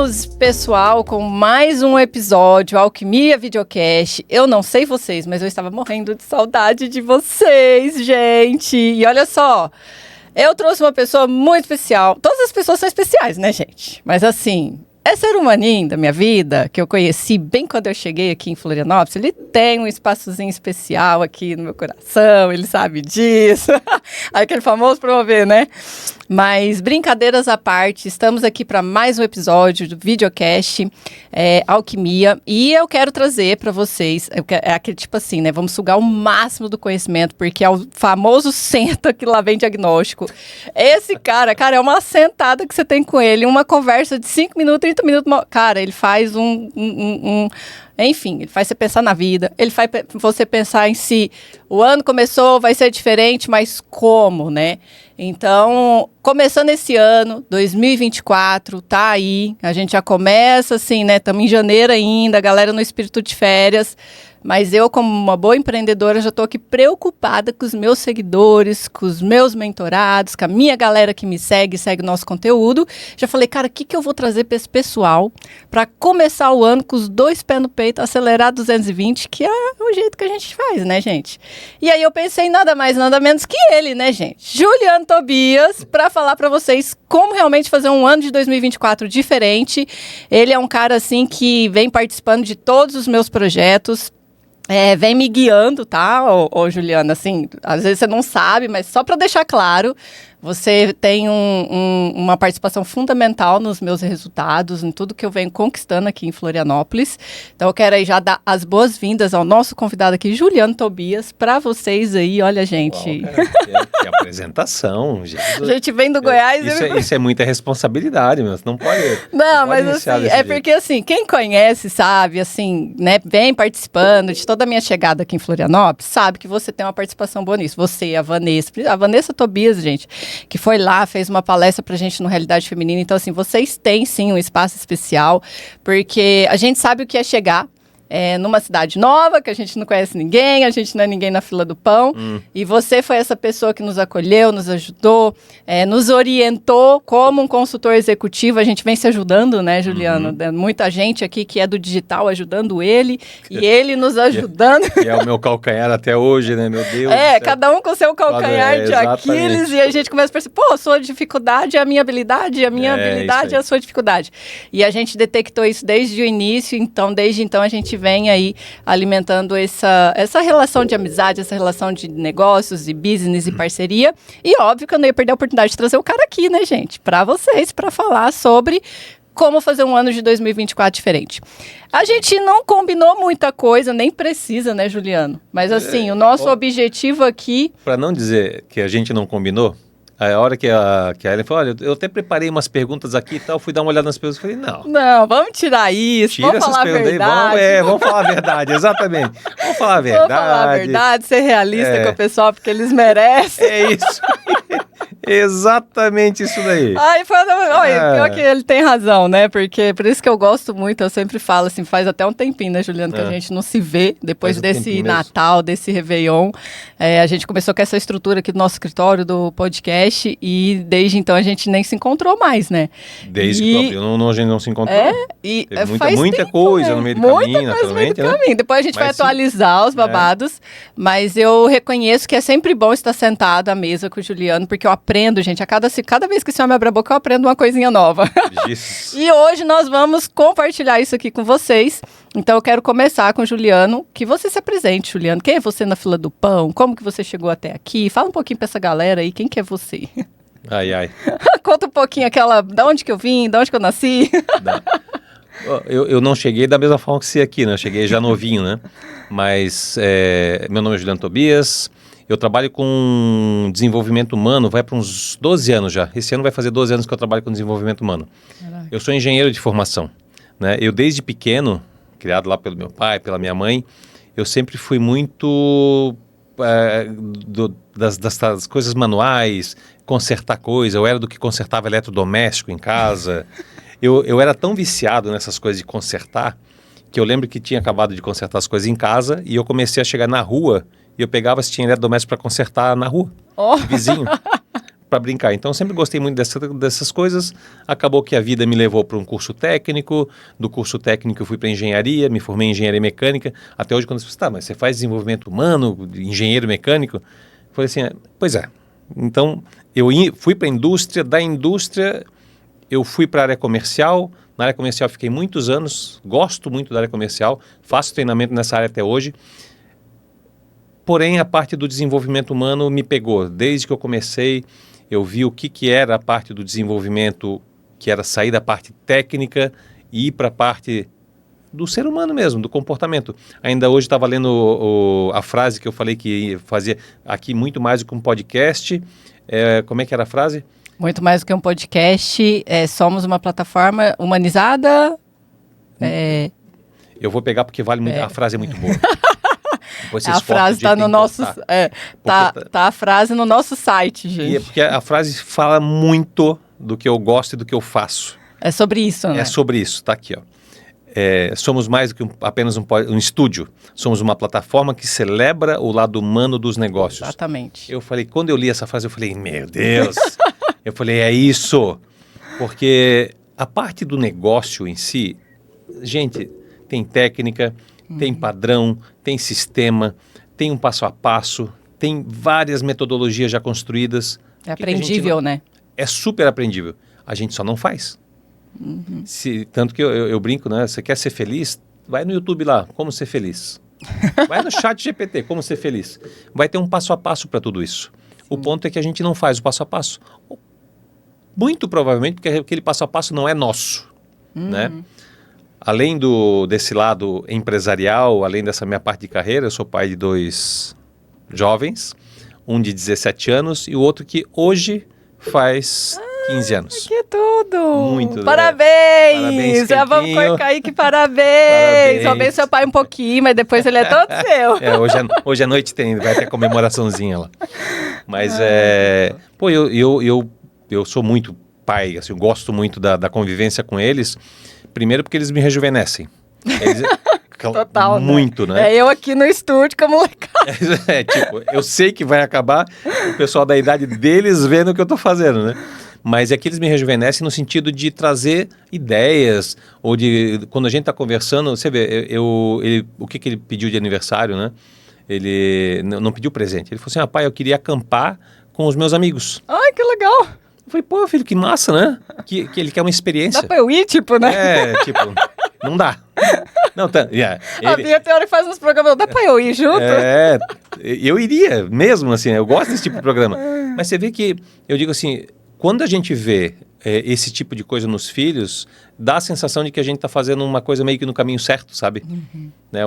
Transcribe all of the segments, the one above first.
Voltamos, pessoal, com mais um episódio Alquimia Videocast. Eu não sei vocês, mas eu estava morrendo de saudade de vocês, gente. E olha só, eu trouxe uma pessoa muito especial. Todas as pessoas são especiais, né, gente? Mas assim, esse ser humaninho da minha vida, que eu conheci bem quando eu cheguei aqui em Florianópolis, ele tem um espaçozinho especial aqui no meu coração, ele sabe disso. Aquele famoso promover, né? Mas brincadeiras à parte, estamos aqui para mais um episódio do Videocast Alquimia, e eu quero trazer para vocês, é aquele tipo assim, né? Vamos sugar o máximo do conhecimento, porque é o famoso senta que lá vem diagnóstico. Esse cara, é uma sentada que você tem com ele, uma conversa de 5 minutos, 30 minutos, cara, ele faz enfim, ele faz você pensar na vida, ele faz você pensar em si. O ano começou, vai ser diferente, mas como, né? Então, começando esse ano, 2024, tá aí. A gente já começa assim, né? Estamos em janeiro ainda, a galera no espírito de férias. Mas eu, como uma boa empreendedora, já estou aqui preocupada com os meus seguidores, com os meus mentorados, com a minha galera que me segue o nosso conteúdo. Já falei, cara, o que eu vou trazer para esse pessoal para começar o ano com os 2 pés no peito, acelerar 220, que é o jeito que a gente faz, né, gente? E aí eu pensei em nada mais, nada menos que ele, né, gente? Juliano Tobias, para falar para vocês como realmente fazer um ano de 2024 diferente. Ele é um cara, assim, que vem participando de todos os meus projetos. Vem me guiando, tá, ô Juliana, assim, às vezes você não sabe, mas só para deixar claro, você tem uma participação fundamental nos meus resultados, em tudo que eu venho conquistando aqui em Florianópolis. Então eu quero aí já dar as boas-vindas ao nosso convidado aqui, Juliano Tobias, para vocês aí, olha, gente. Uau, cara, que apresentação, gente. A gente vem do Goiás. Isso é muita responsabilidade, meu, você não pode... Não, mas assim, porque assim, quem conhece, sabe, assim, né, vem participando de toda a minha chegada aqui em Florianópolis, sabe que você tem uma participação boa nisso. Você, a Vanessa Tobias, gente, que foi lá, fez uma palestra pra gente no Realidade Feminina. Então, assim, vocês têm, sim, um espaço especial, porque a gente sabe o que é chegar numa cidade nova, que a gente não conhece ninguém, a gente não é ninguém na fila do pão, e você foi essa pessoa que nos acolheu, nos ajudou, nos orientou como um consultor executivo. A gente vem se ajudando, né, Juliano? Muita gente aqui que é do digital ajudando ele, e ele nos ajudando. E é o meu calcanhar até hoje, né, meu Deus. Cada um com seu calcanhar de Aquiles, e a gente começa a perceber, a sua dificuldade é a minha habilidade, a minha habilidade é a sua dificuldade. E a gente detectou isso desde o início, então, desde então a gente vem aí alimentando essa relação de amizade, essa relação de negócios e business e parceria. E óbvio que eu não ia perder a oportunidade de trazer o cara aqui, né, gente? Para vocês, para falar sobre como fazer um ano de 2024 diferente. A gente não combinou muita coisa, nem precisa, né, Juliano? Mas assim, o nosso objetivo aqui... Para não dizer que a gente não combinou, a hora que a Ellen falou, olha, eu até preparei umas perguntas aqui e tal, fui dar uma olhada nas perguntas e falei, não. Não, vamos tirar isso, vamos falar a verdade. Vamos falar a verdade, exatamente. Vamos falar a verdade. Vamos falar a verdade, ser realista com o pessoal, porque eles merecem. É isso. Exatamente isso daí. Pior que ele tem razão, né? Porque por isso que eu gosto muito, eu sempre falo assim, faz até um tempinho, né, Juliano, que a gente não se vê depois desse Natal, desse Réveillon. A gente começou com essa estrutura aqui do nosso escritório, do podcast, e desde então a gente nem se encontrou mais, né? Desde que a gente não se encontrou. Teve muita tempo, coisa, né? no meio do caminho, naturalmente, no meio do caminho. Depois a gente vai atualizar os babados, mas eu reconheço que é sempre bom estar sentado à mesa com o Juliano, porque eu aprendo, gente, cada vez que esse homem abre a boca, eu aprendo uma coisinha nova. E hoje nós vamos compartilhar isso aqui com vocês. Então eu quero começar com o Juliano, que você se apresente, Juliano. Quem é você na fila do pão? Como que você chegou até aqui? Fala um pouquinho pra essa galera aí, quem que é você? Ai. Conta um pouquinho da onde que eu vim, da onde que eu nasci. Eu não cheguei da mesma forma que você aqui, né? Eu cheguei já novinho, né? Mas meu nome é Juliano Tobias. Eu trabalho com desenvolvimento humano, vai para uns 12 anos já. Esse ano vai fazer 12 anos que eu trabalho com desenvolvimento humano. Caraca. Eu sou engenheiro de formação, né? Eu desde pequeno, criado lá pelo meu pai, pela minha mãe, eu sempre fui muito das coisas manuais, consertar coisa. Eu era do que consertava eletrodoméstico em casa. Eu era tão viciado nessas coisas de consertar, que eu lembro que tinha acabado de consertar as coisas em casa e eu comecei a chegar na rua e eu pegava se tinha eletrodoméstico para consertar na rua, vizinho. para brincar. Então, eu sempre gostei muito dessas coisas. Acabou que a vida me levou para um curso técnico. Do curso técnico eu fui para engenharia, me formei em engenharia mecânica. Até hoje, quando você fala, tá, mas você faz desenvolvimento humano, engenheiro mecânico? Eu falei assim, pois é. Então, fui para a indústria. Da indústria, eu fui para a área comercial. Na área comercial fiquei muitos anos. Gosto muito da área comercial. Faço treinamento nessa área até hoje. Porém, a parte do desenvolvimento humano me pegou. Desde que eu comecei, eu vi o que era a parte do desenvolvimento, que era sair da parte técnica e ir para a parte do ser humano mesmo, do comportamento. Ainda hoje estava lendo a frase que eu falei que fazia aqui muito mais do que um podcast. Como é que era a frase? Muito mais do que um podcast, somos uma plataforma humanizada. Eu vou pegar porque vale muito, a frase é muito boa. A frase está no nosso, tá a frase no nosso site, gente. E porque a frase fala muito do que eu gosto e do que eu faço. É sobre isso, né? É sobre isso, tá aqui, ó. Somos mais do que apenas um estúdio. Somos uma plataforma que celebra o lado humano dos negócios. Exatamente. Eu falei, quando eu li essa frase, eu falei, meu Deus. Eu falei, é isso. Porque a parte do negócio em si, gente, tem técnica, tem padrão, tem sistema, tem um passo a passo, tem várias metodologias já construídas. É aprendível, né? É super aprendível. A gente só não faz. Tanto que eu brinco, né? Você quer ser feliz? Vai no YouTube lá, como ser feliz. Vai no chat GPT, como ser feliz. Vai ter um passo a passo para tudo isso. O ponto é que a gente não faz o passo a passo. Muito provavelmente porque aquele passo a passo não é nosso, né? Além desse lado empresarial, além dessa minha parte de carreira, eu sou pai de 2 jovens, um de 17 anos e o outro que hoje faz 15 anos. Que tudo! Muito, parabéns! Parabéns, já vamos com Kaique, parabéns! Só bem seu pai um pouquinho, mas depois ele é todo seu. Hoje à noite vai ter comemoraçãozinha lá. Mas eu sou muito pai, assim, eu gosto muito da convivência com eles. Primeiro porque eles me rejuvenescem. Total, muito, né? Eu aqui no estúdio com a molecada. Tipo, eu sei que vai acabar o pessoal da idade deles vendo o que eu tô fazendo, né? Mas é que eles me rejuvenescem no sentido de trazer ideias, ou quando a gente tá conversando, você vê, o que ele pediu de aniversário, né? Ele não pediu presente, ele falou assim, pai, eu queria acampar com os meus amigos. Ai, que legal! Eu falei, pô, filho, que massa, né? Que ele quer uma experiência. Dá pra eu ir, tipo, né? Não dá. Não, A Bia tem hora que faz uns programas, dá pra eu ir junto? Eu iria mesmo, assim, eu gosto desse tipo de programa. Mas você vê que, eu digo assim, quando a gente vê esse tipo de coisa nos filhos, dá a sensação de que a gente tá fazendo uma coisa meio que no caminho certo, sabe? Né?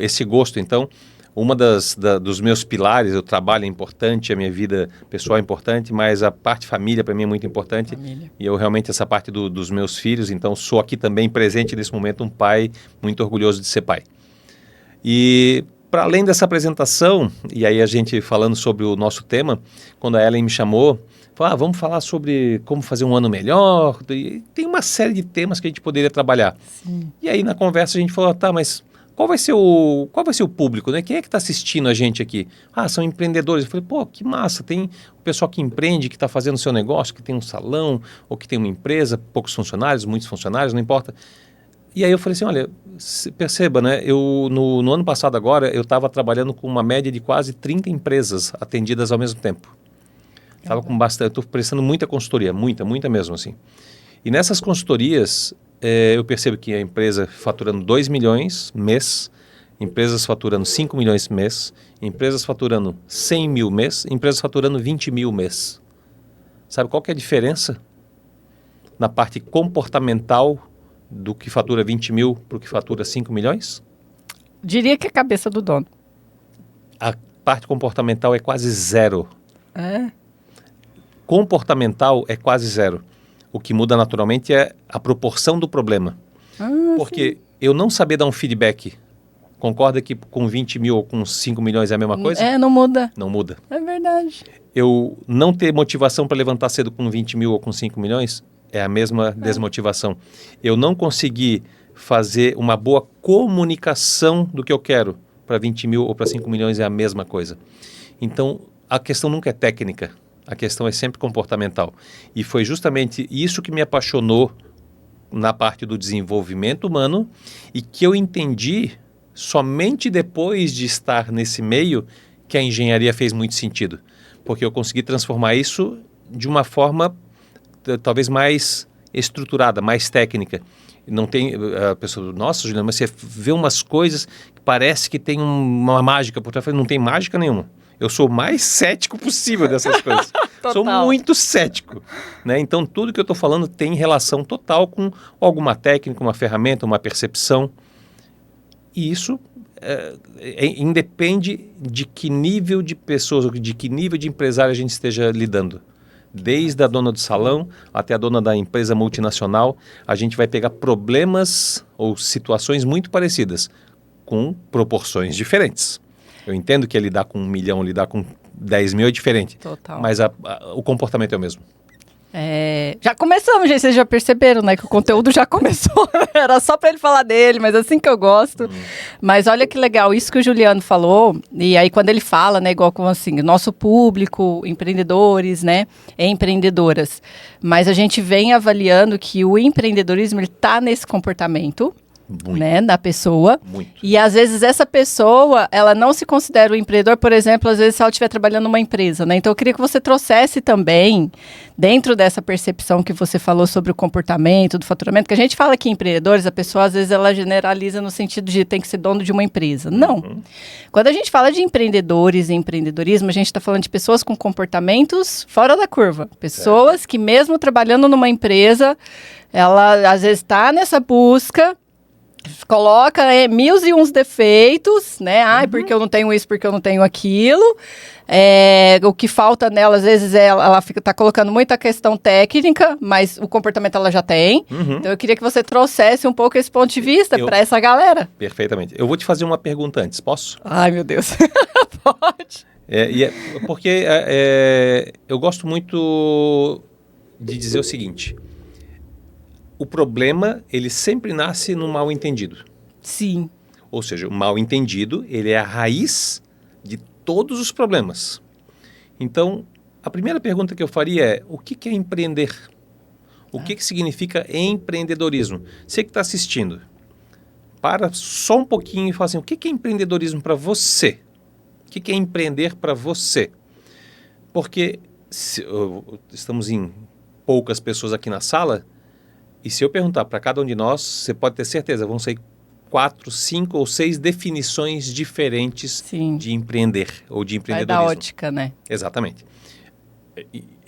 Esse gosto, então... Uma dos meus pilares, o trabalho é importante, a minha vida pessoal é importante, mas a parte família para mim é muito importante. E eu realmente, essa parte dos meus filhos, então sou aqui também presente nesse momento, um pai muito orgulhoso de ser pai. E para além dessa apresentação, e aí a gente falando sobre o nosso tema, quando a Ellen me chamou, falou, vamos falar sobre como fazer um ano melhor, e tem uma série de temas que a gente poderia trabalhar. Sim. E aí na conversa a gente falou, mas... Qual vai ser o público, né? Quem é que está assistindo a gente aqui? São empreendedores. Eu falei, pô, que massa. Tem o pessoal que empreende, que está fazendo seu negócio, que tem um salão, ou que tem uma empresa, poucos funcionários, muitos funcionários, não importa. E aí eu falei assim, olha, perceba, né? No ano passado agora, eu estava trabalhando com uma média de quase 30 empresas atendidas ao mesmo tempo. Estava com bastante, estou prestando muita consultoria, muita mesmo, assim. E nessas consultorias... eu percebo que a empresa faturando 2 milhões mês, empresas faturando 5 milhões mês, empresas faturando 100 mil mês, empresas faturando 20 mil mês. Sabe qual que é a diferença na parte comportamental do que fatura 20 mil para o que fatura 5 milhões? Diria que é a cabeça do dono. A parte comportamental é quase zero. É? Comportamental é quase zero. O que muda naturalmente é a proporção do problema. Porque eu não saber dar um feedback, concorda que com 20 mil ou com 5 milhões é a mesma coisa? Não muda. Não muda. É verdade. Eu não ter motivação para levantar cedo com 20 mil ou com 5 milhões é a mesma desmotivação. Eu não conseguir fazer uma boa comunicação do que eu quero para 20 mil ou para 5 milhões é a mesma coisa. Então, a questão nunca é técnica. A questão é sempre comportamental. E foi justamente isso que me apaixonou na parte do desenvolvimento humano e que eu entendi somente depois de estar nesse meio que a engenharia fez muito sentido. Porque eu consegui transformar isso de uma forma talvez mais estruturada, mais técnica. Não tem a pessoa, nossa, Juliana, mas você vê umas coisas que parece que tem uma mágica por trás. Não tem mágica nenhuma. Eu sou o mais cético possível dessas coisas. Sou muito cético, né? Então, tudo que eu estou falando tem relação total com alguma técnica, uma ferramenta, uma percepção. E isso independe de que nível de pessoas, de que nível de empresário a gente esteja lidando. Desde a dona do salão até a dona da empresa multinacional, a gente vai pegar problemas ou situações muito parecidas, com proporções diferentes. Eu entendo que lidar com 1 milhão, lidar com 10 mil é diferente. Total. Mas o comportamento é o mesmo. Já começamos, gente. Vocês já perceberam, né? Que o conteúdo já começou. Era só para ele falar dele, mas assim que eu gosto. Mas olha que legal, isso que o Juliano falou. E aí quando ele fala, né? Igual como assim, nosso público, empreendedores, né? Empreendedoras. Mas a gente vem avaliando que o empreendedorismo, ele tá nesse comportamento. Muito. Né, da pessoa. Muito. E às vezes essa pessoa, ela não se considera um empreendedor, por exemplo, às vezes se ela estiver trabalhando numa empresa, né? Então eu queria que você trouxesse também, dentro dessa percepção que você falou sobre o comportamento, do faturamento, que a gente fala que empreendedores, a pessoa às vezes ela generaliza no sentido de tem que ser dono de uma empresa. Não. Quando a gente fala de empreendedores e empreendedorismo, a gente está falando de pessoas com comportamentos fora da curva. Pessoas que mesmo trabalhando numa empresa, ela às vezes está nessa busca, coloca mil e uns defeitos, né? Ai, porque eu não tenho isso, porque eu não tenho aquilo. O que falta nela, às vezes, ela tá colocando muita questão técnica, mas o comportamento ela já tem. Então, eu queria que você trouxesse um pouco esse ponto de vista para essa galera. Perfeitamente. Eu vou te fazer uma pergunta antes, posso? Ai, meu Deus. Pode. Porque eu gosto muito de dizer o seguinte: o problema, ele sempre nasce no mal entendido. Sim. Ou seja, o mal entendido, ele é a raiz de todos os problemas. Então, a primeira pergunta que eu faria é: o que é empreender? O que significa empreendedorismo? Você que está assistindo, para só um pouquinho e fala assim: o que é empreendedorismo para você? O que é empreender para você? Porque estamos em poucas pessoas aqui na sala, e se eu perguntar para cada um de nós, você pode ter certeza, vão sair 4, 5 ou 6 definições diferentes de empreender ou de empreendedorismo. Vai da ótica, né? Exatamente.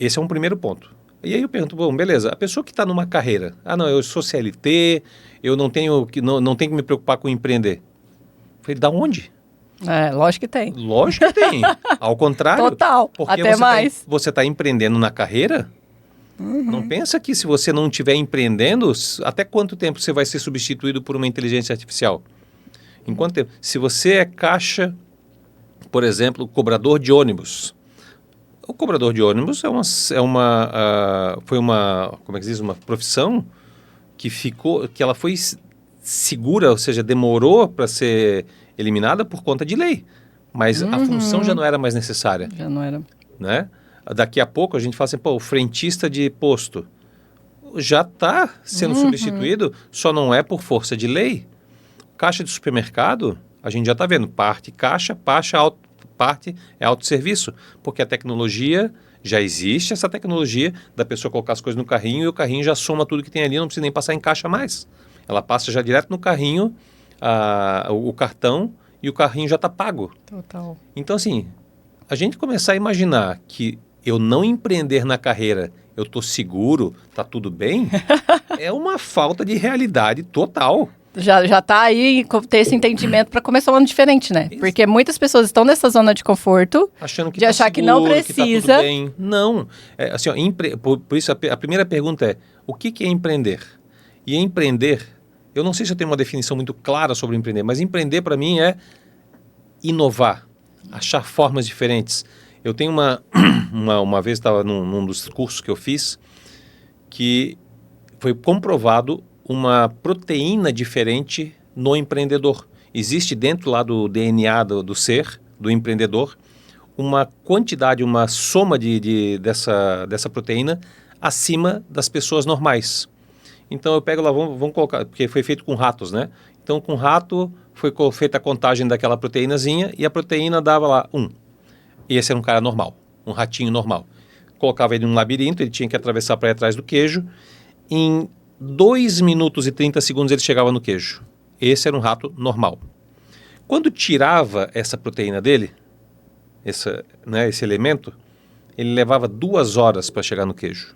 Esse é um primeiro ponto. E aí eu pergunto, bom, beleza, a pessoa que está numa carreira, não, eu sou CLT, eu não tenho que me preocupar com empreender. Eu falei, da onde? Lógico que tem. Lógico que tem. Ao contrário. Total, porque até mais. Você está empreendendo na carreira. Não pensa que se você não estiver empreendendo, até quanto tempo você vai ser substituído por uma inteligência artificial? Em quanto tempo? Se você é caixa, por exemplo, cobrador de ônibus. O cobrador de ônibus foi uma, como é que diz, uma profissão que ela foi segura, ou seja, demorou para ser eliminada por conta de lei. Mas a função já não era mais necessária. Já não era. Né? Daqui a pouco a gente fala assim, o frentista de posto já está sendo substituído, só não é por força de lei. Caixa de supermercado, a gente já está vendo, parte caixa, parte é autosserviço, porque a tecnologia, já existe essa tecnologia da pessoa colocar as coisas no carrinho e o carrinho já soma tudo que tem ali, não precisa nem passar em caixa mais. Ela passa já direto no carrinho, o cartão, e o carrinho já está pago. Total. Então, assim, a gente começar a imaginar que eu não empreender na carreira, eu estou seguro, está tudo bem, é uma falta de realidade total. Já está aí ter esse entendimento para começar um ano diferente, né? Isso. Porque muitas pessoas estão nessa zona de conforto, achando que de achar seguro, que não precisa. Que tá tudo bem. Não. Assim, por isso a primeira pergunta é: o que é empreender? E empreender, eu não sei se eu tenho uma definição muito clara sobre empreender, mas empreender para mim é inovar, achar formas diferentes. Eu tenho uma vez, estava num dos cursos que eu fiz, que foi comprovado uma proteína diferente no empreendedor. Existe dentro lá do DNA do ser, do empreendedor, uma quantidade, uma soma dessa proteína acima das pessoas normais. Então eu pego lá, vamos colocar, porque foi feito com ratos, né? Então com rato foi feita a contagem daquela proteínazinha e a proteína dava lá 1. E esse era um cara normal, um ratinho normal. Colocava ele num labirinto, ele tinha que atravessar para ir atrás do queijo. Em 2 minutos e 30 segundos ele chegava no queijo. Esse era um rato normal. Quando tirava essa proteína dele, esse elemento, ele levava 2 horas para chegar no queijo.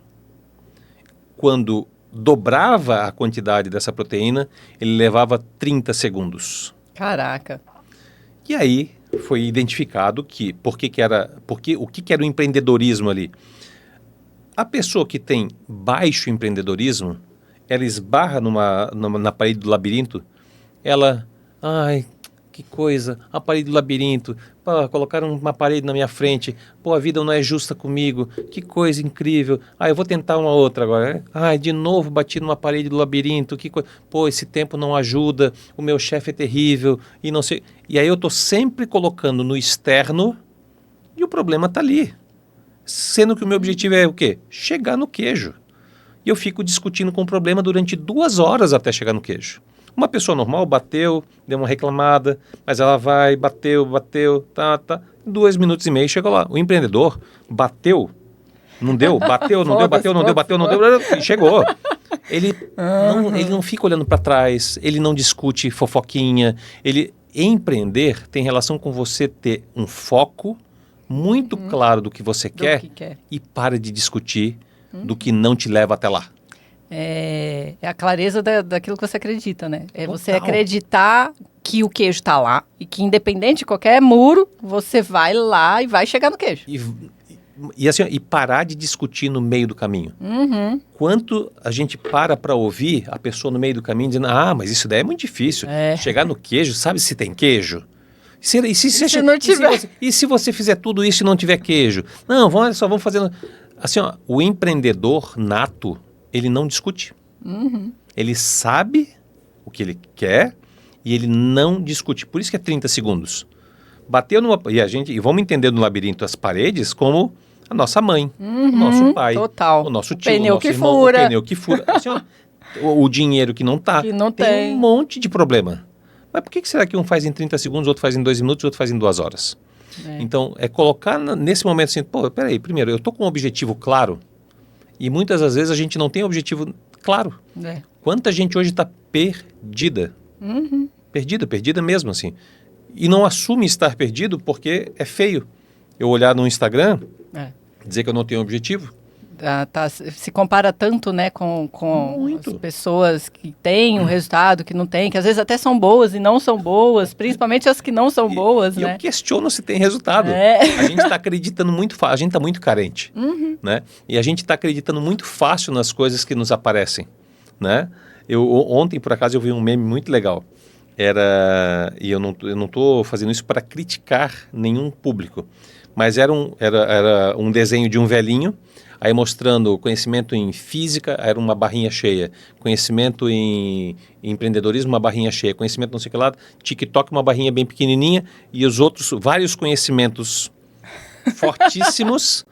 Quando dobrava a quantidade dessa proteína, ele levava 30 segundos. Caraca. E aí foi identificado o que era o empreendedorismo ali. A pessoa que tem baixo empreendedorismo, ela esbarra na parede do labirinto, ai, que coisa, a parede do labirinto, pô, colocaram uma parede na minha frente, pô, a vida não é justa comigo, que coisa incrível, eu vou tentar uma outra agora, de novo bati numa parede do labirinto, pô, esse tempo não ajuda, o meu chefe é terrível, e não sei, e aí eu tô sempre colocando no externo, e o problema tá ali, sendo que o meu objetivo é o quê? Chegar no queijo, e eu fico discutindo com o problema durante 2 horas até chegar no queijo. Uma pessoa normal bateu, deu uma reclamada, mas ela vai, bateu, tá. 2 minutos e meio, chegou lá. O empreendedor bateu, não deu, bateu, não deu, bateu, não deu, bateu, não deu, e chegou. Ele não fica olhando para trás, ele não discute fofoquinha. Empreender tem relação com você ter um foco muito claro do que você quer e para de discutir do que não te leva até lá. É a clareza daquilo que você acredita, né? É você acreditar que o queijo está lá e que independente de qualquer muro, você vai lá e vai chegar no queijo. E parar de discutir no meio do caminho. Quanto a gente para ouvir a pessoa no meio do caminho dizendo, mas isso daí é muito difícil. Chegar no queijo, sabe se tem queijo? E se não tiver? E se você fizer tudo isso e não tiver queijo? Não, vamos fazendo... Assim, o empreendedor nato, ele não discute. Ele sabe o que ele quer e ele não discute. Por isso que é 30 segundos. Bateu numa... E vamos entender no labirinto as paredes como a nossa mãe, o nosso pai, o nosso tio, o nosso irmão, o pneu que fura. Assim, o dinheiro que não tá. Que não tem um monte de problema. Mas por que será que um faz em 30 segundos, outro faz em 2 minutos, outro faz em 2 horas? Então, é colocar nesse momento assim, peraí, primeiro, eu tô com um objetivo claro e muitas das vezes a gente não tem objetivo claro. Quanta gente hoje está perdida. Perdida mesmo, assim. E não assume estar perdido porque é feio. Eu olhar no Instagram, dizer que eu não tenho objetivo. Se compara tanto, né, com as pessoas que têm um resultado, que não têm, que às vezes até são boas e não são boas, principalmente as que não são boas, né? Eu questiono se tem resultado. A gente está acreditando muito fácil, a gente está muito carente, né? E a gente está acreditando muito fácil nas coisas que nos aparecem, né? Ontem, por acaso, eu vi um meme muito legal. E eu não estou fazendo isso para criticar nenhum público, mas era um desenho de um velhinho, aí mostrando conhecimento em física, era uma barrinha cheia. Conhecimento em empreendedorismo, uma barrinha cheia. Conhecimento não sei o que lá, TikTok, uma barrinha bem pequenininha. E os outros, vários conhecimentos fortíssimos.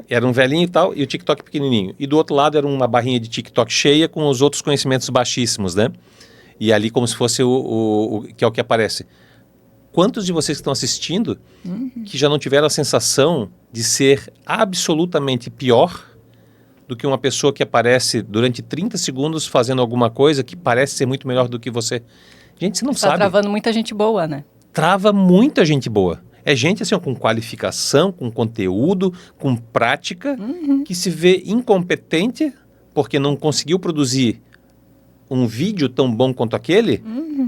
Era um velhinho e tal, e o TikTok pequenininho. E do outro lado era uma barrinha de TikTok cheia com os outros conhecimentos baixíssimos, né? E ali como se fosse que é o que aparece. Quantos de vocês que estão assistindo que já não tiveram a sensação de ser absolutamente pior do que uma pessoa que aparece durante 30 segundos fazendo alguma coisa que parece ser muito melhor do que você? Gente, você não sabe. Está travando muita gente boa, né? Trava muita gente boa. É gente assim, com qualificação, com conteúdo, com prática, que se vê incompetente porque não conseguiu produzir um vídeo tão bom quanto aquele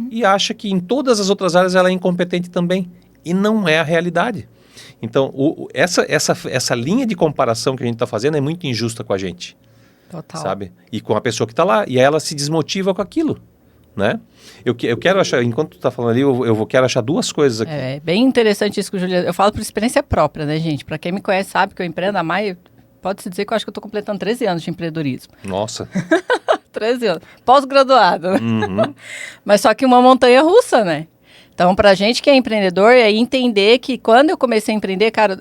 e acha que em todas as outras áreas ela é incompetente também. E não é a realidade. Então, essa linha de comparação que a gente está fazendo é muito injusta com a gente. Total. Sabe? E com a pessoa que está lá. E aí ela se desmotiva com aquilo. Né? Eu quero achar, enquanto tu está falando ali, eu quero achar 2 coisas aqui. É bem interessante isso que o Juliano... Eu falo por experiência própria, né, gente? Para quem me conhece sabe que eu empreendo há mais... Pode-se dizer que eu acho que eu estou completando 13 anos de empreendedorismo. Nossa. 13 anos. Pós-graduado. Mas só que uma montanha russa, né? Então, pra gente que é empreendedor, é entender que quando eu comecei a empreender, cara,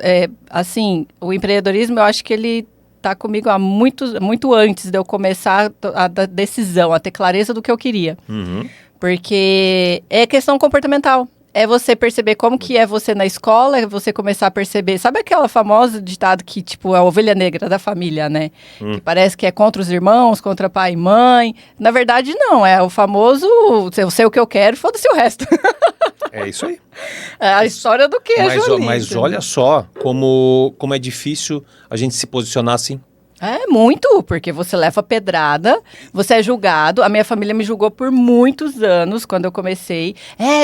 assim, o empreendedorismo, eu acho que ele tá comigo há muito antes de eu começar a dar decisão, a ter clareza do que eu queria. Uhum. Porque é questão comportamental. É você perceber como que é você na escola, é você começar a perceber... Sabe aquela famosa ditado que, tipo, é a ovelha negra da família, né? Que parece que é contra os irmãos, contra pai e mãe. Na verdade, não. É o famoso, eu sei o que eu quero, foda-se o resto. É isso aí. É a história do queijo ali. Mas olha só como é difícil a gente se posicionar assim. É muito, porque você leva pedrada, você é julgado. A minha família me julgou por muitos anos quando eu comecei.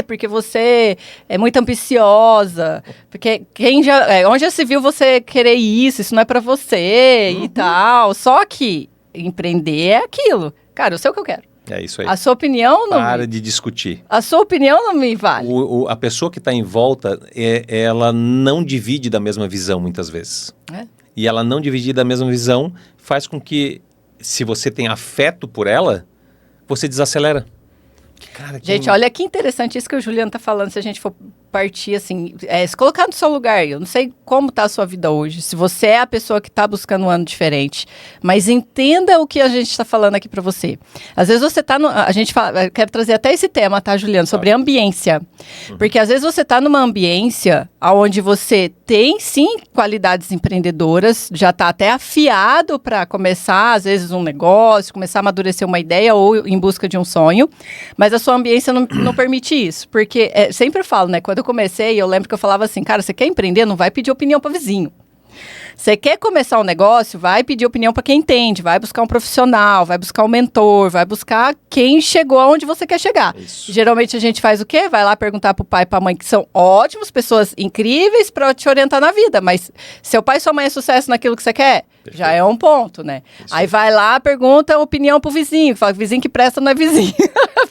Porque você é muito ambiciosa. Porque onde já se viu você querer isso não é pra você e tal. Só que empreender é aquilo. Cara, eu sei o que eu quero. É isso aí. A sua opinião não... Para de discutir. A sua opinião não me vale. A pessoa que está em volta, ela não divide da mesma visão muitas vezes. E ela não dividir da mesma visão faz com que, se você tem afeto por ela, você desacelera. Gente, olha que interessante isso que o Juliano tá falando, se a gente for partir assim, se colocar no seu lugar. Eu não sei como tá a sua vida hoje, se você é a pessoa que tá buscando um ano diferente, mas entenda o que a gente tá falando aqui para você. Às vezes você tá a gente fala, eu quero trazer até esse tema, tá, Juliano, sobre ambiência. Porque às vezes você tá numa ambiência onde você tem sim qualidades empreendedoras, já tá até afiado para começar às vezes um negócio, começar a amadurecer uma ideia ou em busca de um sonho, mas a sua ambiência não permite isso, porque sempre eu falo, né, quando eu comecei, eu lembro que eu falava assim, cara, você quer empreender, não vai pedir opinião para vizinho. Você quer começar um negócio, vai pedir opinião para quem entende, vai buscar um profissional, vai buscar um mentor, vai buscar quem chegou aonde você quer chegar. Isso. Geralmente a gente faz o quê? Vai lá perguntar pro pai e pra mãe, que são ótimas, pessoas incríveis para te orientar na vida, mas seu pai e sua mãe é sucesso naquilo que você quer? Perfeito. Já é um ponto, né? Isso. Aí vai lá, pergunta a opinião pro vizinho, fala que vizinho que presta não é vizinho.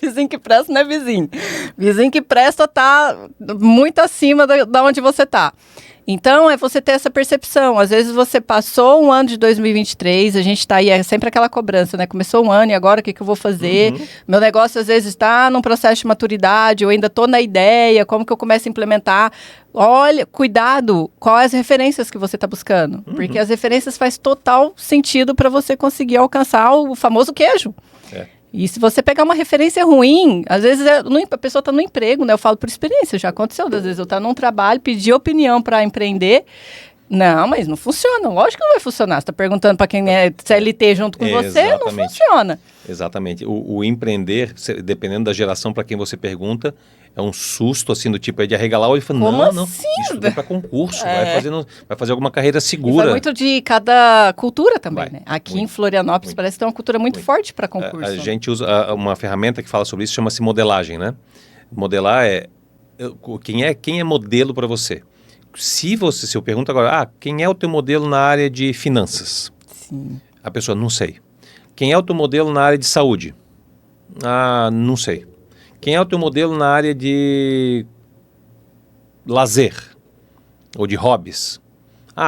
Vizinho que presta não é vizinho. Vizinho que presta tá muito acima da onde você tá. Então, é você ter essa percepção. Às vezes você passou um ano de 2023, a gente está aí, é sempre aquela cobrança, né? Começou um ano e agora o que eu vou fazer? Meu negócio às vezes está num processo de maturidade, eu ainda estou na ideia, como que eu começo a implementar? Olha, cuidado, quais as referências que você está buscando? Porque as referências faz total sentido para você conseguir alcançar o famoso queijo. E se você pegar uma referência ruim, às vezes a pessoa está no emprego, né? Eu falo por experiência, já aconteceu. Às vezes eu estou num trabalho, pedi opinião para empreender. Não, mas não funciona. Lógico que não vai funcionar. Você está perguntando para quem é CLT junto com você, não funciona. Exatamente. O empreender, dependendo da geração para quem você pergunta, é um susto, assim, do tipo, é de arregalar o olho e falar, não, isso é para concurso, vai fazer alguma carreira segura. E vai muito de cada cultura também, né? Aqui em Florianópolis parece que tem uma cultura muito forte para concurso. A gente usa uma ferramenta que fala sobre isso, chama-se modelagem, né? Modelar quem é modelo para você. Se eu pergunto agora, quem é o teu modelo na área de finanças? Sim. A pessoa, não sei. Quem é o teu modelo na área de saúde? Não sei. Quem é o teu modelo na área de lazer ou de hobbies?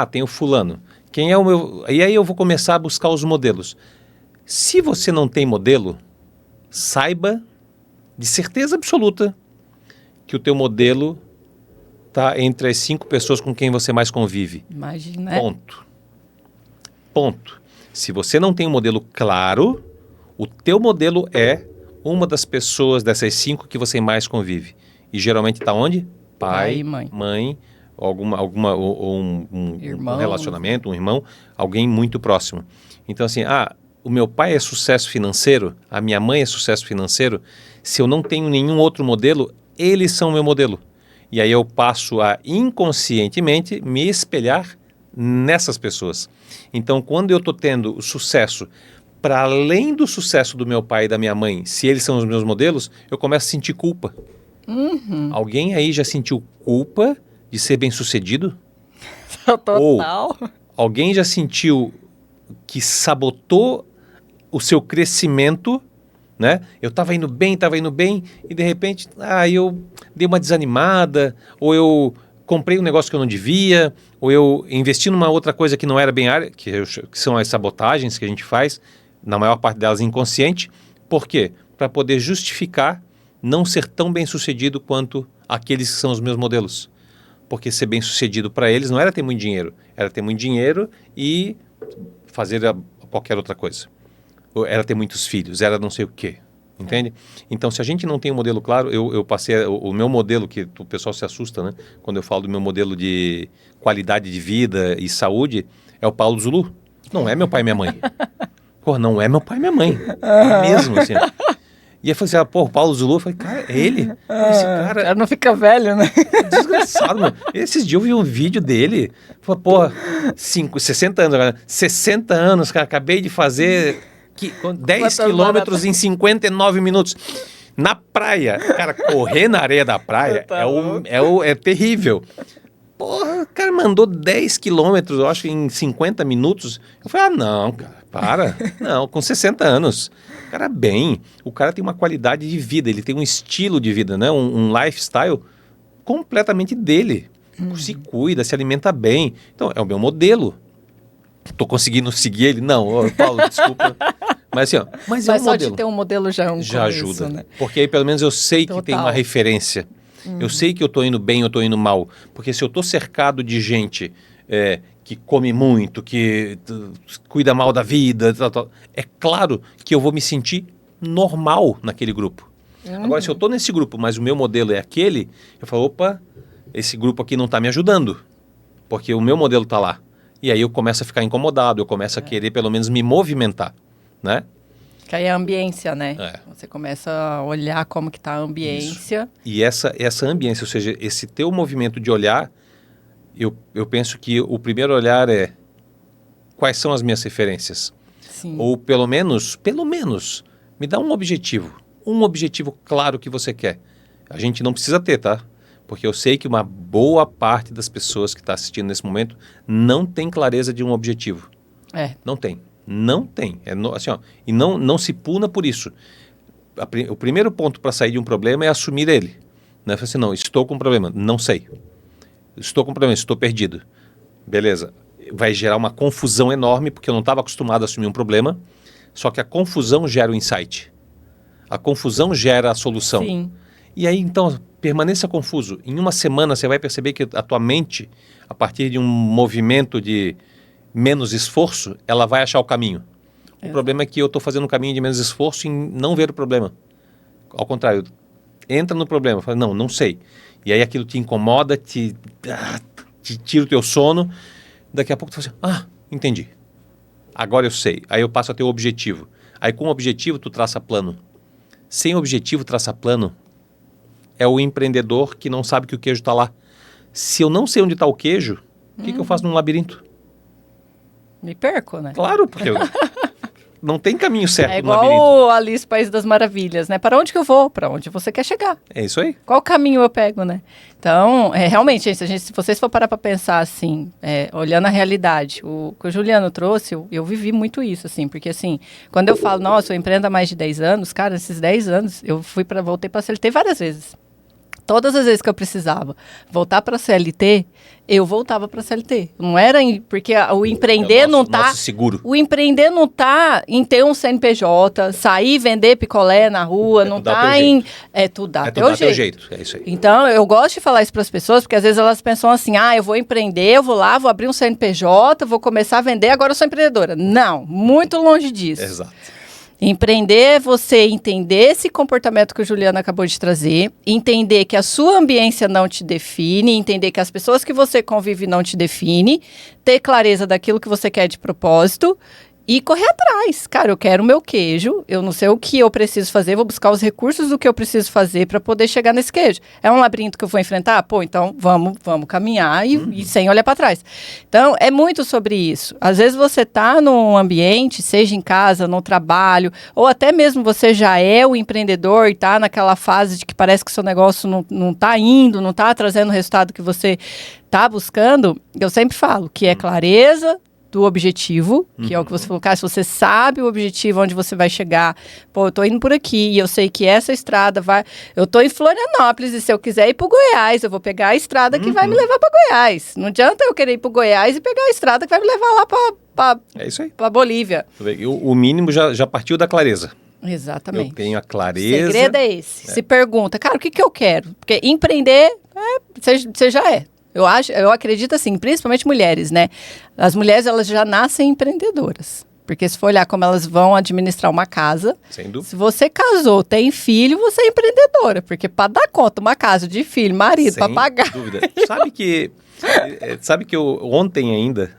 Tem o fulano. Quem é o meu... E aí eu vou começar a buscar os modelos. Se você não tem modelo, saiba de certeza absoluta que o teu modelo está entre as 5 pessoas com quem você mais convive. Imagina. Ponto. Se você não tem um modelo claro, o teu modelo é uma das pessoas dessas 5 que você mais convive. E geralmente está onde? Pai e mãe. Mãe, um relacionamento, um irmão, alguém muito próximo. Então assim, o meu pai é sucesso financeiro, a minha mãe é sucesso financeiro, se eu não tenho nenhum outro modelo, eles são o meu modelo. E aí eu passo a inconscientemente me espelhar nessas pessoas. Então quando eu estou tendo o sucesso para além do sucesso do meu pai e da minha mãe, se eles são os meus modelos, eu começo a sentir culpa. Alguém aí já sentiu culpa de ser bem-sucedido? Total. Ou alguém já sentiu que sabotou o seu crescimento, né? Eu estava indo bem, e de repente, eu dei uma desanimada, ou eu comprei um negócio que eu não devia, ou eu investi numa outra coisa que não era bem área, que são as sabotagens que a gente faz, na maior parte delas inconsciente. Por quê? Para poder justificar não ser tão bem sucedido quanto aqueles que são os meus modelos. Porque ser bem sucedido para eles não era ter muito dinheiro, era ter muito dinheiro e fazer qualquer outra coisa. Ou era ter muitos filhos, era não sei o quê, entende? Então, se a gente não tem um modelo claro, eu passei o meu modelo, que o pessoal se assusta, né? Quando eu falo do meu modelo de qualidade de vida e saúde, é o Paulo Zulu. Não é meu pai e minha mãe. Pô, não é meu pai e minha mãe. Mesmo, assim. E eu falei assim, o Paulo Zulu, eu falei, cara, é ele? Esse cara... O cara não fica velho, né? Desgraçado, mano. Esses dias eu vi um vídeo dele, falei, 60 anos agora, 60 anos, cara, acabei de fazer 10 quilômetros em 59 minutos. Na praia, cara, correr na areia da praia é terrível. Porra, o cara mandou 10 quilômetros, eu acho, em 50 minutos. Eu falei, não, cara, para. Não, com 60 anos. O cara o cara tem uma qualidade de vida, ele tem um estilo de vida, né? Um lifestyle completamente dele. Se cuida, se alimenta bem. Então, é o meu modelo. Tô conseguindo seguir ele? Não, Paulo, desculpa. Mas assim, mas é um só modelo. de ter um modelo já é um já começo, ajuda, né? Porque aí pelo menos eu sei que tem uma referência. Eu sei que eu tô indo bem, eu tô indo mal. Porque se eu tô cercado de gente que come muito, que cuida mal da vida, é claro que eu vou me sentir normal naquele grupo. Agora, se eu tô nesse grupo, mas o meu modelo é aquele, eu falo, opa, esse grupo aqui não tá me ajudando. Porque o meu modelo tá lá. E aí eu começo a ficar incomodado, eu começo a querer pelo menos me movimentar, né? Que aí é a ambiência, né? Você começa a olhar como que tá a ambiência. Isso. E essa ambiência, ou seja, esse teu movimento de olhar, eu penso que o primeiro olhar é quais são as minhas referências. Sim. Ou pelo menos, me dá um objetivo claro que você quer. A gente não precisa ter, tá? Porque eu sei que uma boa parte das pessoas que está assistindo nesse momento não tem clareza de um objetivo. Não tem. Não tem. Assim, e não se puna por isso. O primeiro ponto para sair de um problema é assumir ele. Não é assim, não, estou com um problema. Não sei. Estou com um problema, estou perdido. Beleza. Vai gerar uma confusão enorme, porque eu não estava acostumado a assumir um problema. Só que a confusão gera o insight. A confusão gera a solução. Sim. E aí, então, permaneça confuso. Em uma semana, você vai perceber que a tua mente, a partir de um movimento de menos esforço, ela vai achar o caminho. O problema é que eu estou fazendo um caminho de menos esforço em não ver o problema. Ao contrário, entra no problema, fala, não sei. E aí aquilo te incomoda, te tira o teu sono. Daqui a pouco tu fala assim, entendi. Agora eu sei. Aí eu passo a ter o objetivo. Aí com o objetivo tu traça plano. Sem objetivo, traça plano. É o empreendedor que não sabe que o queijo está lá. Se eu não sei onde está o queijo, o que eu faço num labirinto? Me perco, né? Claro, porque não tem caminho certo no labirinto. É labirinto. igual Alice País das Maravilhas, né? Para onde que eu vou? Para onde você quer chegar. É isso aí. Qual caminho eu pego, né? Então, realmente, se vocês for parar para pensar assim, olhando a realidade, o que o Juliano trouxe, eu vivi muito isso, assim, porque assim, quando eu falo, nossa, eu empreendo há mais de 10 anos, cara, esses 10 anos, eu voltei para a CLT várias vezes. Todas as vezes que eu precisava voltar para a CLT, eu voltava para a CLT. Não era porque o empreender não tá. Nosso seguro. O empreender não tá em ter um CNPJ, sair vender picolé na rua, não tá em tudo dá teu jeito. É isso aí. Então, eu gosto de falar isso para as pessoas, porque às vezes elas pensam assim: eu vou empreender, eu vou lá, vou abrir um CNPJ, vou começar a vender, agora eu sou empreendedora. Não, muito longe disso. Exato. Empreender é você entender esse comportamento que o Juliano acabou de trazer, entender que a sua ambiência não te define, entender que as pessoas que você convive não te definem, ter clareza daquilo que você quer de propósito e correr atrás. Cara, eu quero o meu queijo, eu não sei o que eu preciso fazer, vou buscar os recursos do que eu preciso fazer para poder chegar nesse queijo. É um labirinto que eu vou enfrentar? Pô, então vamos caminhar e sem olhar para trás. Então, é muito sobre isso. Às vezes você tá num ambiente, seja em casa, no trabalho, ou até mesmo você já é o empreendedor e tá naquela fase de que parece que o seu negócio não tá indo, não tá trazendo o resultado que você tá buscando. Eu sempre falo que é clareza do objetivo, que é o que você falou, cara, se você sabe o objetivo, onde você vai chegar, pô, eu tô indo por aqui, e eu sei que essa estrada vai, eu tô em Florianópolis, e se eu quiser ir pro Goiás, eu vou pegar a estrada que vai me levar para Goiás. Não adianta eu querer ir pro Goiás e pegar a estrada que vai me levar lá para é isso aí. Para Bolívia. O mínimo já partiu da clareza. Exatamente. Eu tenho a O clareza. segredo é esse. Se pergunta, cara, o que que eu quero? Porque empreender, você já é. Eu acredito assim, principalmente mulheres, né? As mulheres, elas já nascem empreendedoras. Porque se for olhar como elas vão administrar uma casa, Sem dúvida. se você casou, tem filho, você é empreendedora. Porque para dar conta uma casa de filho, marido, para pagar... Sem dúvida. Sabe que ontem ainda,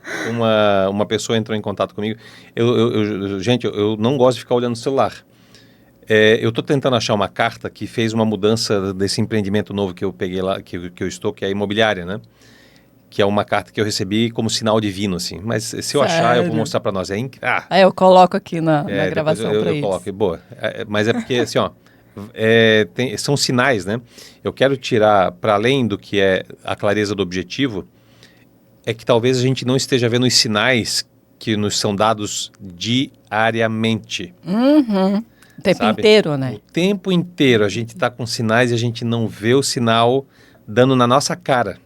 uma pessoa entrou em contato comigo. Gente, eu não gosto de ficar olhando o celular. Eu estou tentando achar uma carta que fez uma mudança desse empreendimento novo que eu peguei lá, que eu estou, que é a imobiliária, né? Que é uma carta que eu recebi como sinal divino, assim. Mas se eu achar, eu vou mostrar para nós. Eu coloco aqui na gravação para eu isso. coloco, boa. Mas é porque, assim, ó, são sinais, né? Eu quero tirar, para além do que é a clareza do objetivo, é que talvez a gente não esteja vendo os sinais que nos são dados diariamente. Uhum. O tempo inteiro, né? O tempo inteiro a gente está com sinais e a gente não vê o sinal dando na nossa cara,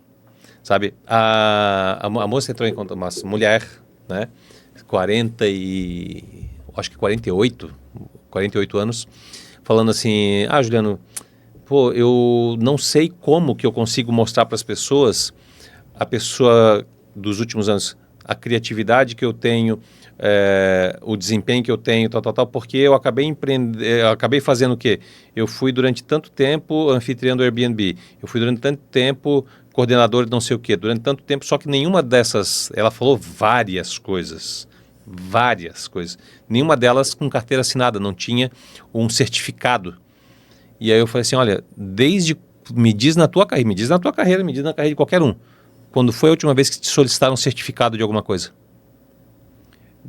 sabe? A moça entrou em contato, uma mulher, né? 48 anos, falando assim, Juliano, pô, eu não sei como que eu consigo mostrar para as pessoas, a pessoa dos últimos anos, a criatividade que eu tenho, o desempenho que eu tenho, tal, porque eu acabei fazendo o quê? Eu fui durante tanto tempo anfitrião do Airbnb, eu fui durante tanto tempo coordenador de não sei o quê, durante tanto tempo, só que nenhuma dessas, ela falou várias coisas, nenhuma delas com carteira assinada, não tinha um certificado. E aí eu falei assim, olha, me diz na tua carreira de qualquer um, quando foi a última vez que te solicitaram um certificado de alguma coisa?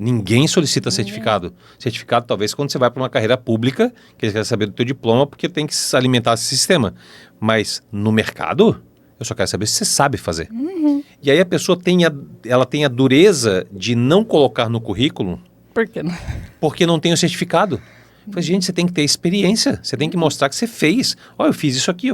Ninguém solicita certificado. Certificado talvez quando você vai para uma carreira pública, que eles querem saber do teu diploma, porque tem que se alimentar esse sistema. Mas no mercado, eu só quero saber se você sabe fazer. Uhum. E aí a pessoa tem a dureza de não colocar no currículo. Por que não? Porque não tem o certificado. Eu falei, gente, você tem que ter experiência. Você tem que mostrar que você fez. Olha, eu fiz isso aqui.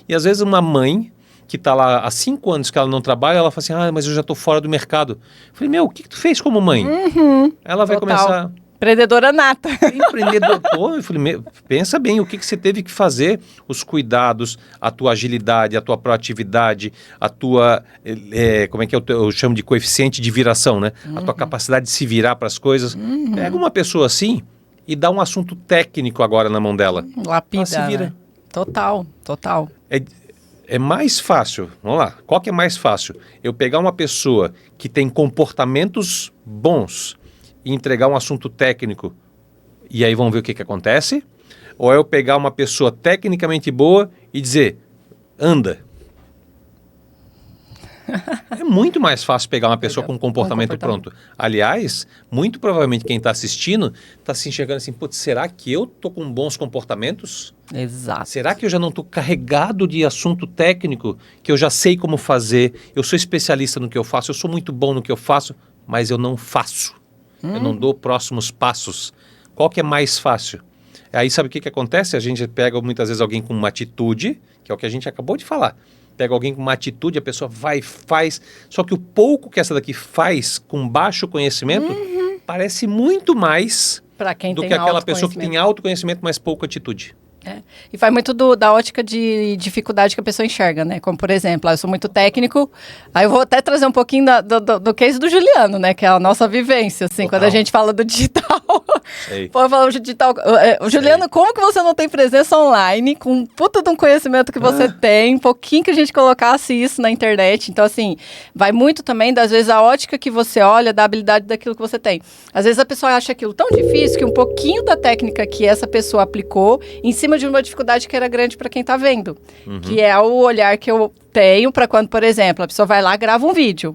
E às vezes uma mãe que está lá há 5 anos que ela não trabalha, ela fala assim, mas eu já estou fora do mercado. Eu falei, o que tu fez como mãe? Uhum. Ela vai começar... Empreendedora nata. Empreendedor, eu falei, pensa bem, o que você teve que fazer, os cuidados, a tua agilidade, a tua proatividade, a tua, como é que eu chamo de coeficiente de viração, né? A tua capacidade de se virar para as coisas. Pega uma pessoa assim e dá um assunto técnico agora na mão dela. Lapida, ela se vira. Né? Total. É mais fácil, vamos lá, qual que é mais fácil? Eu pegar uma pessoa que tem comportamentos bons e entregar um assunto técnico e aí vamos ver o que acontece? Ou eu pegar uma pessoa tecnicamente boa e dizer, anda? É muito mais fácil pegar uma pessoa com um comportamento pronto. Aliás, muito provavelmente quem está assistindo está se enxergando assim, putz, será que eu estou com bons comportamentos? Exato. Será que eu já não estou carregado de assunto técnico, que eu já sei como fazer, eu sou especialista no que eu faço, eu sou muito bom no que eu faço, mas eu não faço. Eu não dou próximos passos. Qual que é mais fácil? Aí sabe o que acontece? A gente pega muitas vezes alguém com uma atitude, que é o que a gente acabou de falar. Pega alguém com uma atitude, a pessoa vai, faz, só que o pouco que essa daqui faz, com baixo conhecimento, parece muito mais do que aquela pessoa que tem autoconhecimento, mas pouca atitude. E vai muito da ótica de dificuldade que a pessoa enxerga, né? Como, por exemplo, eu sou muito técnico, aí eu vou até trazer um pouquinho do case do Juliano, né? Que é a nossa vivência, assim, Total. Quando a gente fala do digital. Pô, fala de digital. Juliano, como que você não tem presença online, com um puta de um conhecimento que você tem, um pouquinho que a gente colocasse isso na internet. Então, assim, vai muito também, às vezes, a ótica que você olha da habilidade daquilo que você tem. Às vezes a pessoa acha aquilo tão difícil que um pouquinho da técnica que essa pessoa aplicou, em cima de uma dificuldade que era grande para quem está vendo, que é o olhar que eu tenho para quando, por exemplo, a pessoa vai lá e grava um vídeo.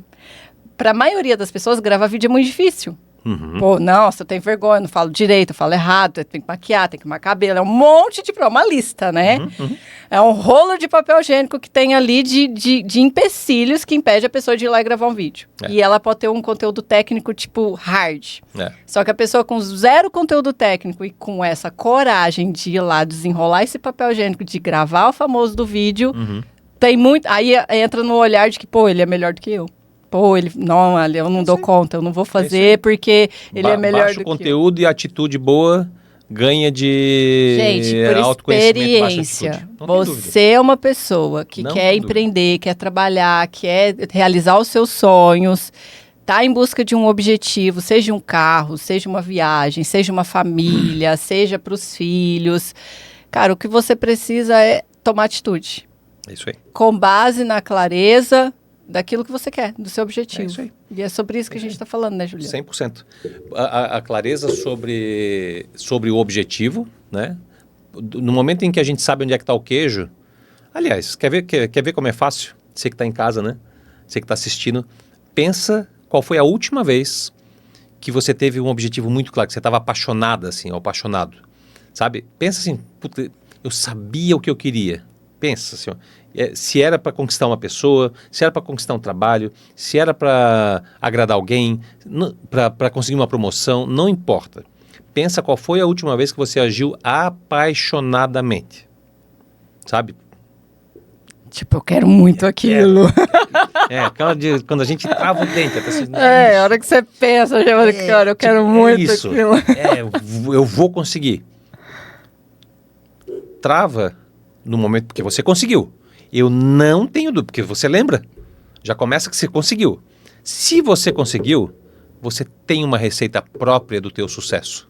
Para a maioria das pessoas, gravar vídeo é muito difícil. Pô, nossa, eu tenho vergonha, não falo direito, eu falo errado, eu tenho que maquiar, tenho que arrumar cabelo, é um monte de uma lista, né? É um rolo de papel higiênico que tem ali de empecilhos que impede a pessoa de ir lá e gravar um vídeo. E ela pode ter um conteúdo técnico, tipo, hard. Só que a pessoa com zero conteúdo técnico e com essa coragem de ir lá desenrolar esse papel higiênico, de gravar o famoso do vídeo, tem muito... Aí entra no olhar de que, pô, ele é melhor do que eu. Pô, eu não dou conta, eu não vou fazer porque ele é melhor do que eu. Baixo conteúdo e atitude boa, ganha de Gente, por autoconhecimento, baixa experiência, altitude. Não tem dúvida. você é uma pessoa que Não quer tem dúvida. empreender, quer trabalhar, quer realizar os seus sonhos, tá em busca de um objetivo, seja um carro, seja uma viagem, seja uma família, seja para os filhos. Cara, o que você precisa é tomar atitude, É isso aí. com base na clareza daquilo que você quer, do seu É objetivo. isso aí. E é sobre isso que a gente está falando, né, Juliana? 100%. A clareza sobre o objetivo, né? No momento em que a gente sabe onde é que está o queijo, aliás, quer ver como é fácil? Você que está em casa, né? Você que está assistindo, pensa qual foi a última vez que você teve um objetivo muito claro, que você estava apaixonada, assim, ou apaixonado, sabe? Pensa assim, puta, eu sabia o que eu queria. Pensa assim, ó, se era para conquistar uma pessoa, se era para conquistar um trabalho, se era para agradar alguém, para conseguir uma promoção, não importa. Pensa qual foi a última vez que você agiu apaixonadamente, sabe? Tipo, eu quero muito aquilo. Quando a gente trava o dente, até assim, A hora que você pensa, já fala, cara, eu quero muito isso. aquilo. Eu vou conseguir. Trava no momento, porque você conseguiu. Eu não tenho dúvida, porque você lembra? Já começa que você conseguiu. Se você conseguiu, você tem uma receita própria do teu sucesso.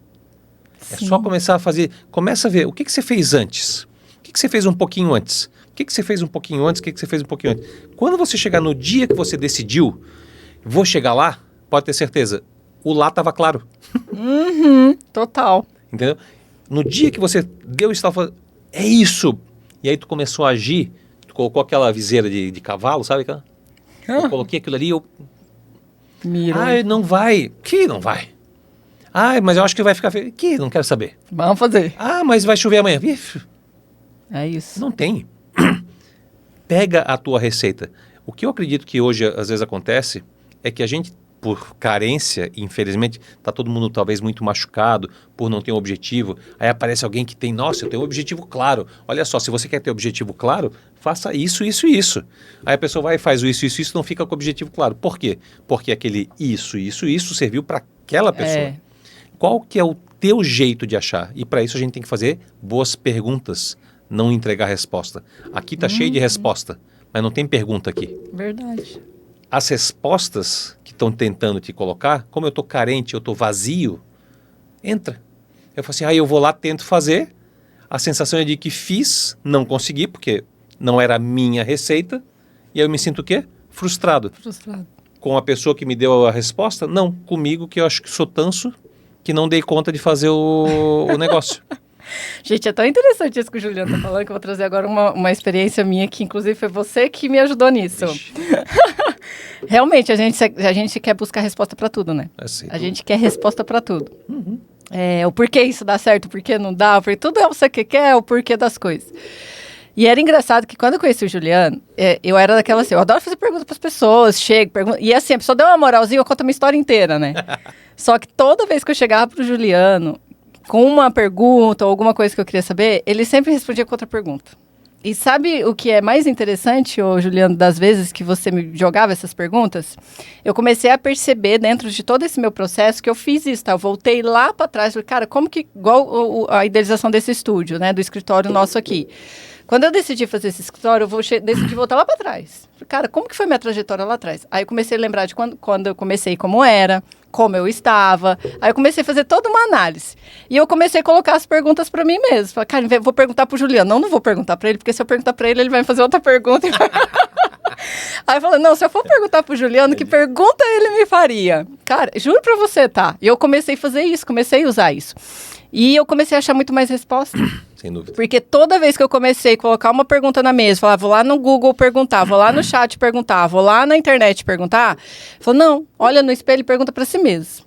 É só começar a fazer, começa a ver o que você fez antes. O que você fez um pouquinho antes? O que você fez um pouquinho antes? O que você fez um pouquinho antes? Quando você chegar no dia que você decidiu, vou chegar lá, pode ter certeza, o lá estava claro. Total. Entendeu? No dia que você deu o estalo, falou, é isso. E aí tu começou a agir, tu colocou aquela viseira de cavalo, sabe? Eu coloquei aquilo ali, Mira. não vai. Que não vai? Mas eu acho que vai ficar feio. Que não quero saber. Vamos fazer. Mas vai chover amanhã. Ih, É isso. não tem. Pega a tua receita. O que eu acredito que hoje às vezes acontece é que a gente, por carência, infelizmente, está todo mundo talvez muito machucado por não ter um objetivo. Aí aparece alguém que tem, nossa, eu tenho um objetivo claro. Olha só, se você quer ter um objetivo claro, faça isso, isso e isso. Aí a pessoa vai e faz o isso, não fica com o objetivo claro. Por quê? Porque aquele isso serviu para aquela pessoa. Qual que é o teu jeito de achar? E para isso a gente tem que fazer boas perguntas, não entregar resposta. Aqui está cheio de resposta, mas não tem pergunta aqui. Verdade. As respostas que estão tentando te colocar, como eu estou carente, eu estou vazio, entra. Eu falo assim, eu vou lá, tento fazer, a sensação é de que fiz, não consegui, porque não era a minha receita, e aí eu me sinto o quê? Frustrado. Com a pessoa que me deu a resposta? Não, comigo que eu acho que sou tanso, que não dei conta de fazer o negócio. Gente, é tão interessante isso que o Juliano tá falando, que eu vou trazer agora uma experiência minha, que inclusive foi você que me ajudou nisso. Realmente, a gente quer buscar resposta para tudo, né? A gente quer resposta para tudo. O porquê isso dá certo, o porquê não dá, porque tudo é você que quer, o porquê das coisas. E era engraçado que quando eu conheci o Juliano, eu era daquela assim, eu adoro fazer perguntas para as pessoas, e assim, a pessoa deu uma moralzinha, eu conto a minha história inteira, né? Só que toda vez que eu chegava pro Juliano com uma pergunta ou alguma coisa que eu queria saber, ele sempre respondia com outra pergunta. E sabe o que é mais interessante, ô Juliano, das vezes que você me jogava essas perguntas? Eu comecei a perceber dentro de todo esse meu processo que eu fiz isso, tá? Eu voltei lá para trás, falei, cara, como que, igual a idealização desse estúdio, né, do escritório nosso aqui. Quando eu decidi fazer esse escritório, eu decidi voltar lá para trás. Falei, cara, como que foi minha trajetória lá atrás? Aí eu comecei a lembrar de quando eu comecei, como era, como eu estava. Aí eu comecei a fazer toda uma análise. E eu comecei a colocar as perguntas para mim mesmo. Falei, cara, vou perguntar pro Juliano. Não vou perguntar para ele, porque se eu perguntar para ele, ele vai me fazer outra pergunta. Aí eu falei, não, se eu for perguntar pro Juliano, que pergunta ele me faria? Cara, juro pra você, tá? E eu comecei a fazer isso, comecei a usar isso. E eu comecei a achar muito mais resposta. Sem dúvida. Porque toda vez que eu comecei a colocar uma pergunta na mesa, falar, vou lá no Google perguntar, vou lá no chat perguntar, vou lá na internet perguntar, falou, não, olha no espelho e pergunta pra si mesmo.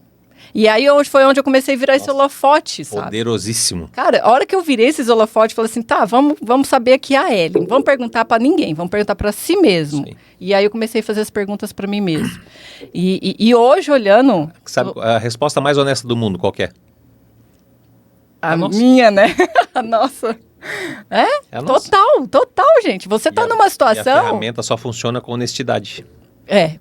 E aí foi onde eu comecei a virar esse holofote, sabe? Poderosíssimo. Cara, a hora que eu virei esses holofotes, falei assim, tá, vamos saber aqui a Ellen, não vamos perguntar pra ninguém, vamos perguntar pra si mesmo. Sim. E aí eu comecei a fazer as perguntas pra mim mesmo. E hoje, olhando... Sabe a resposta mais honesta do mundo, qual que é? A minha, né? A nossa. É a nossa. Total, gente. Você tá numa situação... E a ferramenta só funciona com honestidade.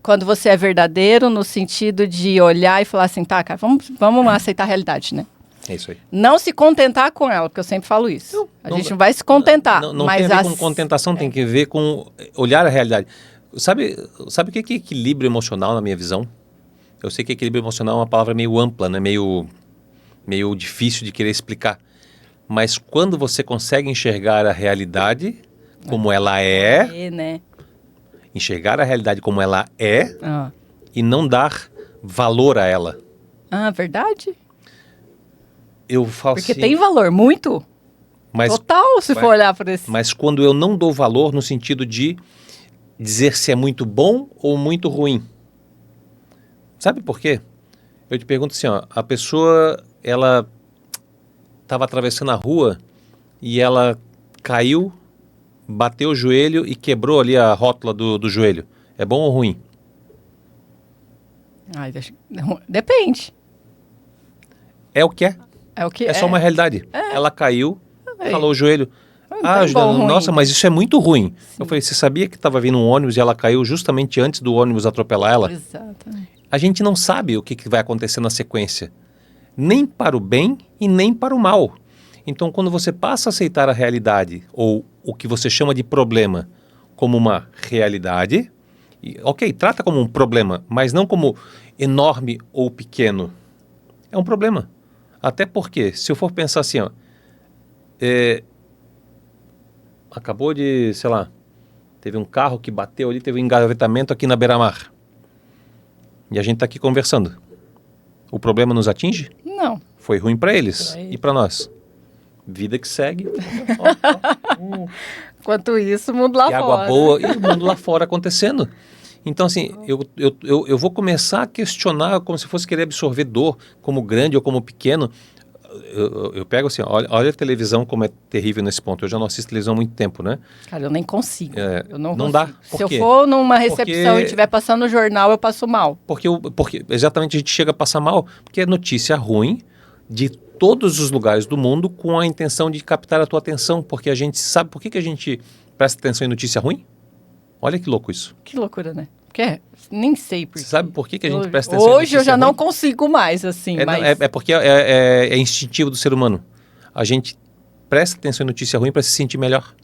Quando você é verdadeiro no sentido de olhar e falar assim, tá, cara, vamos aceitar a realidade, né? É isso aí. Não se contentar com ela, porque eu sempre falo isso. A gente não vai se contentar. Não mas tem a ver com contentação, tem que ver com olhar a realidade. Sabe o que é equilíbrio emocional na minha visão? Eu sei que equilíbrio emocional é uma palavra meio ampla, né? Meio difícil de querer explicar. Mas quando você consegue enxergar a realidade como ela é, né? enxergar a realidade como ela é Ah, e não dar valor a ela. Verdade? Eu falo Porque assim, tem valor, muito. mas, Total, se for olhar por esse... mas quando eu não dou valor no sentido de dizer se é muito bom ou muito ruim. Sabe por quê? Eu te pergunto assim, ó, a pessoa, ela estava atravessando a rua e ela caiu, bateu o joelho e quebrou ali a rótula do joelho. É bom ou ruim? Depende. É o que é. É o que É só uma realidade. Ela caiu, falou o joelho. tem Juliana, bom, nossa, ruim. mas isso é muito ruim. Eu falei, você sabia que estava vindo um ônibus e ela caiu justamente antes do ônibus atropelar ela? Exatamente. A gente não sabe o que vai acontecer na sequência. Nem para o bem e nem para o mal. Então, quando você passa a aceitar a realidade, ou o que você chama de problema, como uma realidade, ok, trata como um problema, mas não como enorme ou pequeno. É um problema. Até porque, se eu for pensar assim, ó, acabou de, sei lá, teve um carro que bateu ali, teve um engavetamento aqui na beira-mar. E a gente está aqui conversando. O problema nos atinge? Não. Foi ruim para eles e para nós. Vida que segue. Enquanto isso, o mundo lá E fora. água boa e o mundo lá fora acontecendo. Então, assim, eu vou começar a questionar como se fosse querer absorver dor, como grande ou como pequeno. Eu pego assim, olha a televisão como é terrível nesse ponto. Eu já não assisto televisão há muito tempo, né? Cara, eu nem consigo. Eu não não consigo. dá. Por Se eu quê? for numa recepção Porque- e estiver passando no jornal, eu passo mal. Porque exatamente a gente chega a passar mal, porque é notícia ruim de todos os lugares do mundo com a intenção de captar a tua atenção, porque a gente sabe por que a gente presta atenção em notícia ruim? Olha que louco isso. Que loucura, né? Porque nem sei por Você quê. sabe por que a gente presta atenção em Hoje eu notícia já não ruim? consigo mais, assim, É, não, mas... é porque é instintivo do ser humano. A gente presta atenção em notícia ruim para se sentir melhor.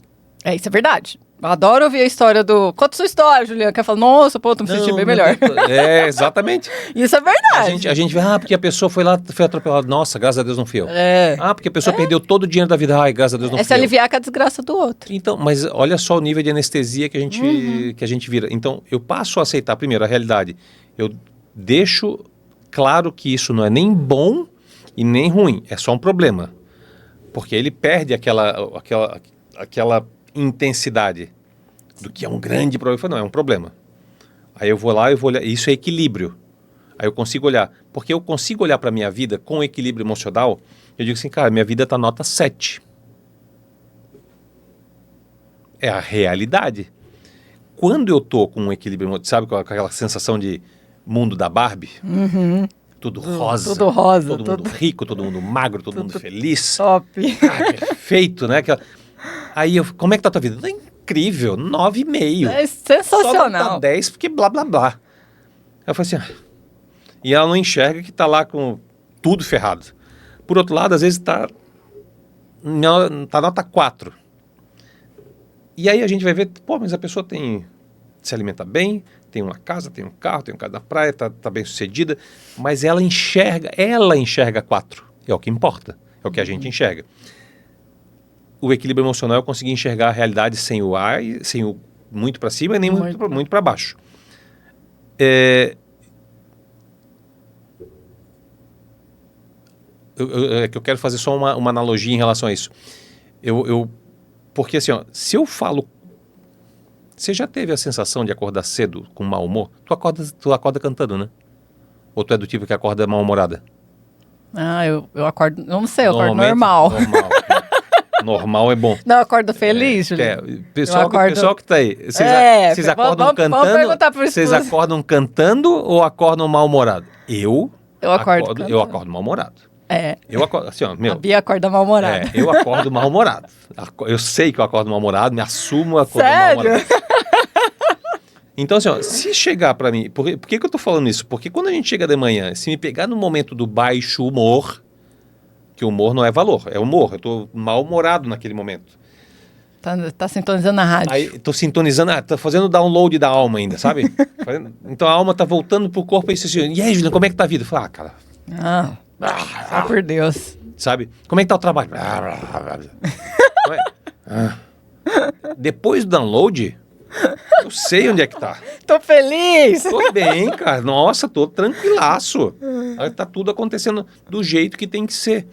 Isso é verdade. Eu adoro ouvir a história do... Conta sua história, Juliana. Que eu falo, nossa, pô, tô me sentindo bem melhor. Exatamente. Isso é verdade. A gente vê, porque a pessoa foi atropelada. Nossa, graças a Deus não fui eu. É. Porque a pessoa perdeu todo o dinheiro da vida. Ai, graças a Deus não É fui se eu. aliviar com a desgraça do outro. Então, mas olha só o nível de anestesia que a gente vira. Então, eu passo a aceitar primeiro a realidade. Eu deixo claro que isso não é nem bom e nem ruim. É só um problema. Porque ele perde aquela intensidade do que é um grande problema. Eu falo, não, é um problema. Aí eu vou lá e vou olhar. Isso é equilíbrio. Aí eu consigo olhar. Porque eu consigo olhar para a minha vida com equilíbrio emocional. Eu digo assim, cara, minha vida está nota 7. É a realidade. Quando eu tô com um equilíbrio, sabe, com aquela sensação de mundo da Barbie? Tudo rosa. Tudo rosa. Todo mundo rico, todo mundo magro, todo mundo feliz. Top. Perfeito, né? Aí como é que tá a tua vida? Tá incrível, 9,5. É Só não sensacional. tá 10 porque blá, blá, blá. Aí eu falei assim, e ela não enxerga que tá lá com tudo ferrado. Por outro lado, às vezes tá nota 4. E aí a gente vai ver, mas a pessoa se alimenta bem, tem uma casa, tem um carro, tem um carro na praia, tá bem sucedida, mas ela enxerga 4. É o que importa, é o que a gente enxerga. O equilíbrio emocional é conseguir enxergar a realidade sem o ar, sem o muito para cima e nem muito para baixo. Que eu quero fazer só uma analogia em relação a isso. Porque assim, se eu falo... Você já teve a sensação de acordar cedo com mau humor? Tu acorda cantando, né? Ou tu é do tipo que acorda mal-humorada? Eu acordo... Não sei, eu acordo normal. Normal é bom. Não, eu acordo feliz, Juliana. Pessoal que tá aí, vocês acordam cantando? Vamos perguntar pro Vocês acordam cantando ou acordam mal-humorado? Eu acordo mal-humorado. Eu acordo, assim, ó, A Bia acorda mal-humorada. Eu acordo mal-humorado. Eu sei que eu acordo mal-humorado, me assumo acordo mal-humorado. Sério? Então, assim, ó, se chegar pra mim... Por que eu tô falando isso? Porque quando a gente chega de manhã, se me pegar no momento do baixo humor, Porque o humor não é valor, é humor. Eu tô mal-humorado naquele momento. Tá sintonizando a rádio. Aí, tô sintonizando, tô fazendo download da alma ainda, sabe? Então a alma tá voltando pro corpo e diz assim, e aí, Juliano, como é que tá a vida? Eu falo, cara... Só por Deus. Sabe? Como é que tá o trabalho? Depois do download, eu sei onde é que tá. Tô feliz! Tô bem, cara. Nossa, tô tranquilaço. Tá tudo acontecendo do jeito que tem que ser.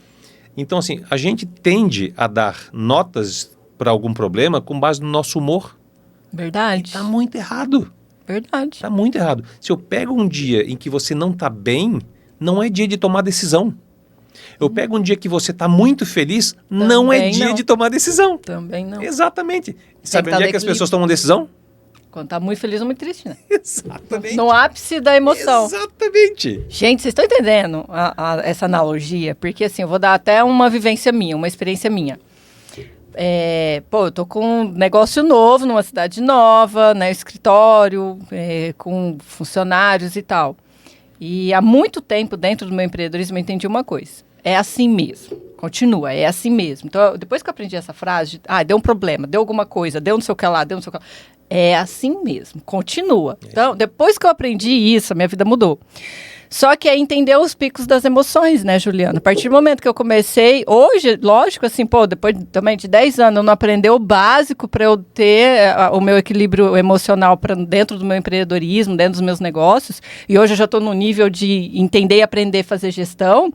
Então, assim, a gente tende a dar notas para algum problema com base no nosso humor. Verdade. E tá muito errado. Verdade. Tá muito errado. Se eu pego um dia em que você não tá bem, não é dia de tomar decisão. Eu pego um dia que você tá muito feliz, não é dia de tomar decisão. Também não. Exatamente. Sabe onde é que as pessoas tomam decisão? Quando tá muito feliz ou muito triste, né? Exatamente. No ápice da emoção. Exatamente. Gente, vocês estão entendendo essa analogia? Porque assim, eu vou dar até uma vivência minha, uma experiência minha. Eu tô com um negócio novo, numa cidade nova, né, escritório, com funcionários e tal. E há muito tempo, dentro do meu empreendedorismo, eu entendi uma coisa. É assim mesmo. Continua, é assim mesmo. Então, depois que eu aprendi essa frase, deu um problema, deu alguma coisa, deu não sei o que lá, deu não sei o que lá. É assim mesmo, continua. Então, depois que eu aprendi isso, a minha vida mudou. Só que é entender os picos das emoções, né, Juliana? A partir do momento que eu comecei, hoje, lógico, assim, depois também de 10 anos, eu não aprendi o básico para eu ter o meu equilíbrio emocional dentro do meu empreendedorismo, dentro dos meus negócios. E hoje eu já estou no nível de entender e aprender a fazer gestão.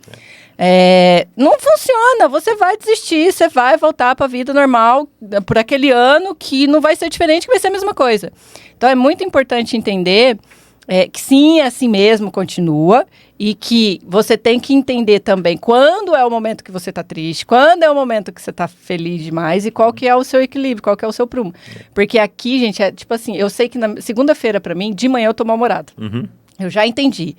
Não funciona, você vai desistir, você vai voltar para a vida normal por aquele ano que não vai ser diferente, que vai ser a mesma coisa. Então, é muito importante entender... que sim, é assim mesmo, continua, e que você tem que entender também quando é o momento que você está triste, quando é o momento que você está feliz demais e qual que é o seu equilíbrio, qual que é o seu prumo. Porque aqui, gente, tipo assim, eu sei que na segunda-feira, para mim, de manhã eu tô mal-humorado. Eu já entendi.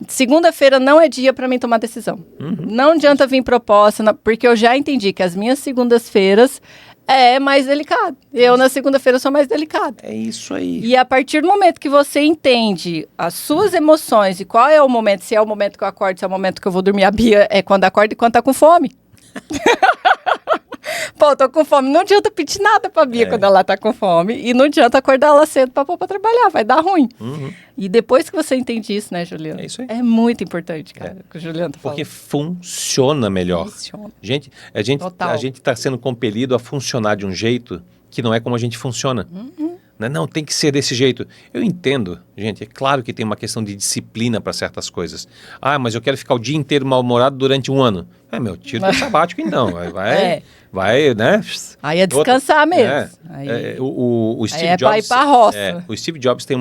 Segunda-feira não é dia para mim tomar decisão. Não adianta vir proposta, porque eu já entendi que as minhas segundas-feiras é mais delicado. Eu, na segunda-feira, sou mais delicada. É isso aí. E a partir do momento que você entende as suas emoções e qual é o momento, se é o momento que eu acordo, se é o momento que eu vou dormir, a Bia é quando acorda e quando tá com fome. Tô com fome. Não adianta pedir nada pra Bia quando ela tá com fome. E não adianta acordar ela cedo pra pôr pra trabalhar. Vai dar ruim. E depois que você entende isso, né, Juliano? É isso aí. É muito importante, cara, o que o Juliano tá falando. Porque funciona melhor. Funciona. Gente, a gente tá sendo compelido a funcionar de um jeito que não é como a gente funciona. Não, tem que ser desse jeito. Eu entendo, gente, é claro que tem uma questão de disciplina para certas coisas. Mas eu quero ficar o dia inteiro mal-humorado durante um ano. Tira do sabático então. Vai, né? Aí é descansar mesmo. O Steve Jobs, pra ir pra roça. O Steve Jobs tem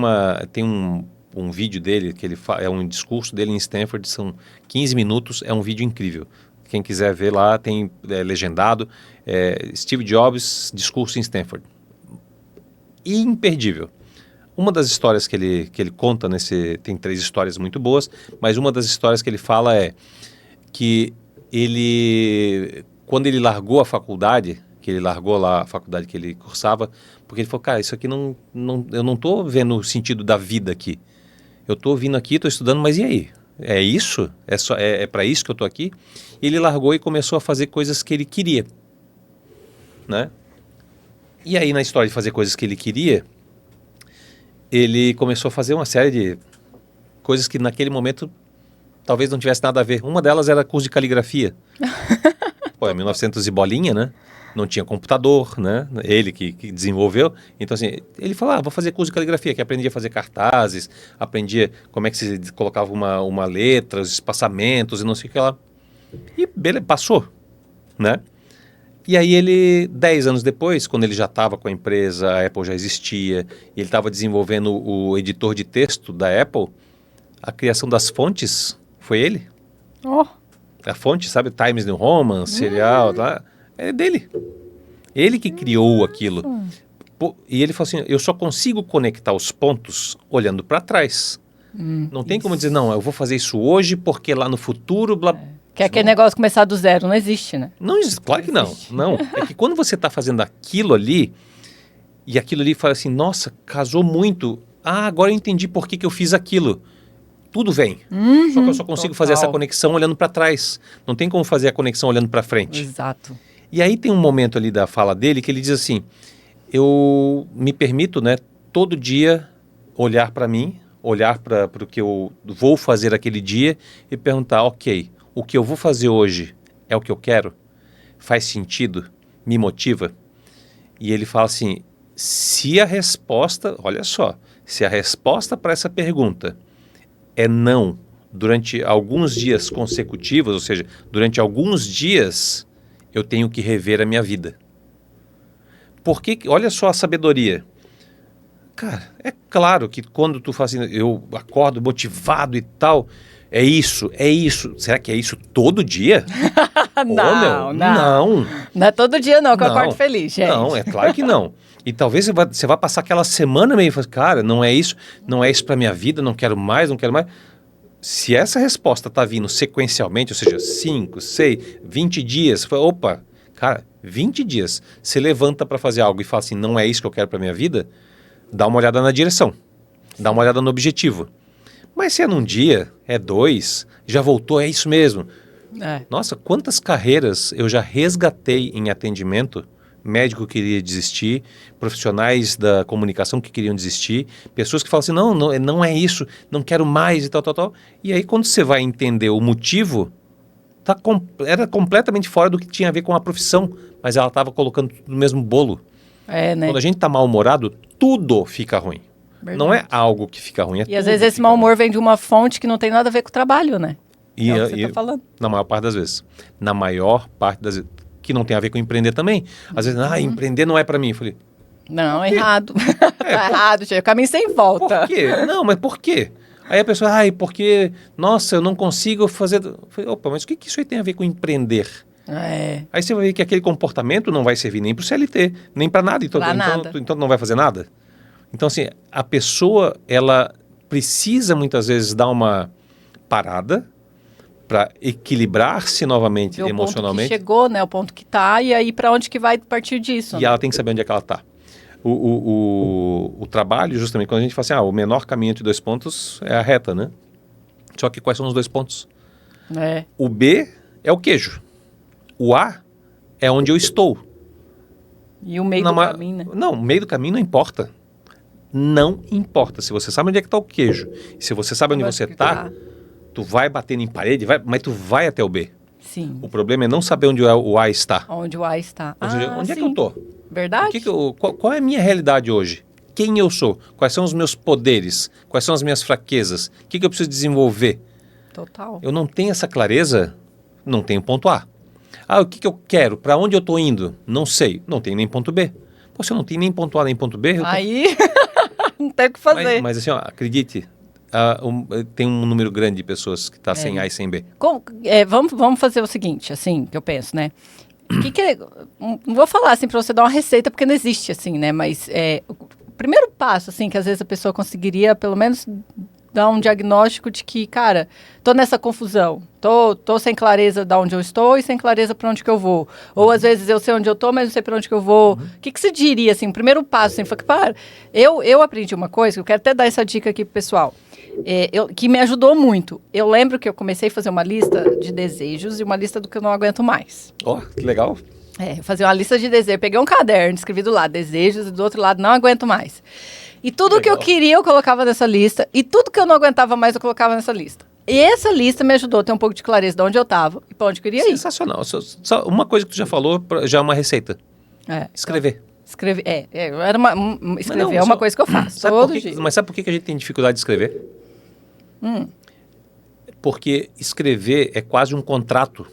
um vídeo dele, que é um discurso dele em Stanford, são 15 minutos, é um vídeo incrível. Quem quiser ver lá, tem legendado. Steve Jobs, discurso em Stanford. Imperdível. Uma das histórias que ele conta tem 3 histórias muito boas, mas uma das histórias que ele fala é que quando ele largou a faculdade, que ele largou lá a faculdade que ele cursava, porque ele falou, cara, isso aqui eu não tô vendo o sentido da vida aqui. Eu tô vindo aqui, tô estudando, mas e aí? É isso? É para isso que eu tô aqui? E ele largou e começou a fazer coisas que ele queria, né? E aí, na história de fazer coisas que ele queria, ele começou a fazer uma série de coisas que naquele momento talvez não tivesse nada a ver. Uma delas era curso de caligrafia. 1900 e bolinha, né? Não tinha computador, né? Ele que desenvolveu. Então, assim, ele falou, vou fazer curso de caligrafia, que aprendia a fazer cartazes, aprendia como é que se colocava uma letra, os espaçamentos e não sei o que lá. E beleza, passou, né? E aí 10 anos depois, quando ele já estava com a empresa, a Apple já existia, e ele estava desenvolvendo o editor de texto da Apple, a criação das fontes foi ele. A fonte, sabe, Times New Roman, serial, lá, é dele. Ele que criou aquilo. E ele falou assim, eu só consigo conectar os pontos olhando para trás. Não tem como dizer, não, eu vou fazer isso hoje porque lá no futuro... Que é aquele negócio começar do zero, não existe, né? Não existe, claro que não. Não. É que quando você está fazendo aquilo ali, e aquilo ali fala assim, nossa, casou muito. Agora eu entendi por que eu fiz aquilo. tudo vem. Só que eu só consigo fazer essa conexão olhando para trás. Não tem como fazer a conexão olhando para frente. Exato. E aí tem um momento ali da fala dele que ele diz assim, eu me permito, né, todo dia olhar para mim, olhar para o que eu vou fazer aquele dia e perguntar, ok, o que eu vou fazer hoje é o que eu quero? Faz sentido? Me motiva? E ele fala assim, se a resposta, olha só, se a resposta para essa pergunta é não durante alguns dias consecutivos, ou seja, durante alguns dias, eu tenho que rever a minha vida. Porque, olha só a sabedoria. Cara, é claro que quando tu faz assim, eu acordo motivado e tal, é isso. Será que é isso todo dia? Não. Não. Não é todo dia não que eu Não. acordo feliz, gente. Não, é claro que não. E talvez você vá passar aquela semana meio e falar, cara, não é isso pra minha vida, não quero mais. Se essa resposta tá vindo sequencialmente, ou seja, 5, 6, 20 dias, você fala, opa, cara, 20 dias, você levanta para fazer algo e fala assim, não é isso que eu quero pra minha vida, dá uma olhada na direção, dá uma olhada no objetivo. Mas se é num dia, é 2, já voltou, é isso mesmo. Nossa, quantas carreiras eu já resgatei em atendimento, médico que queria desistir, profissionais da comunicação que queriam desistir, pessoas que falam assim, não é isso, não quero mais e tal. E aí quando você vai entender o motivo, era completamente fora do que tinha a ver com a profissão, mas ela estava colocando tudo no mesmo bolo. Né? Quando a gente está mal-humorado, tudo fica ruim. Verdade. Não é algo que fica ruim, E às vezes esse mau humor vem de uma fonte que não tem nada a ver com o trabalho, né? E, é o que você tá falando. Na maior parte das vezes. Na maior parte das vezes. Que não tem a ver com empreender também. Às vezes, empreender não é para mim. Eu falei... Não, errado. Tá errado, gente. O caminho sem volta. Por quê? Não, mas por quê? Aí a pessoa, porque... Nossa, eu não consigo fazer... Eu falei, opa, mas o que isso aí tem a ver com empreender? Aí você vai ver que aquele comportamento não vai servir nem para o CLT, nem para nada. Então não vai fazer nada. Então, assim, a pessoa, ela precisa muitas vezes dar uma parada para equilibrar-se novamente emocionalmente. O ponto que chegou, né? O ponto que tá, e aí para onde que vai partir disso. E ela tem que saber onde é que ela tá. O trabalho, justamente, quando a gente fala assim, o menor caminho entre 2 pontos é a reta, né? Só que quais são os 2 pontos? O B é o queijo. O A é onde eu estou. E o meio do caminho, né? Não, o meio do caminho não importa. Não importa. Se você sabe onde é que está o queijo, se você sabe onde você está, tu vai batendo em parede, mas tu vai até o B. Sim. O problema é não saber onde o A está. Onde o A está. Ou seja, onde é que eu estou? Verdade. Qual é a minha realidade hoje? Quem eu sou? Quais são os meus poderes? Quais são as minhas fraquezas? O que eu preciso desenvolver? Total. Eu não tenho essa clareza, não tenho ponto A. O que eu quero? Para onde eu estou indo? Não sei. Não tenho nem ponto B. Pô, se eu não tenho nem ponto A nem ponto B... Aí não tem o que fazer. Mas assim, acredite, tem um número grande de pessoas que está sem A e sem B. Vamos fazer o seguinte, assim, que eu penso, né? Não vou falar assim para você dar uma receita, porque não existe assim, né? Mas o primeiro passo, assim, que às vezes a pessoa conseguiria, pelo menos, dar um diagnóstico de que, cara, tô nessa confusão, tô sem clareza de onde eu estou e sem clareza para onde que eu vou. Ou às vezes eu sei onde eu tô, mas não sei para onde que eu vou. O que você diria, assim, o primeiro passo, assim, eu aprendi uma coisa, eu quero até dar essa dica aqui pro pessoal, que me ajudou muito. Eu lembro que eu comecei a fazer uma lista de desejos e uma lista do que eu não aguento mais. Que legal. Eu fazia uma lista de desejos, peguei um caderno, escrevi do lado desejos e do outro lado não aguento mais. E tudo que eu queria eu colocava nessa lista. E tudo que eu não aguentava mais eu colocava nessa lista. E essa lista me ajudou a ter um pouco de clareza de onde eu estava e para onde eu queria ir. Sensacional. Só uma coisa que tu já falou, já é uma receita. Escrever. Escrever é uma coisa que eu faço todo dia. Mas sabe por que a gente tem dificuldade de escrever? Porque escrever é quase um contrato.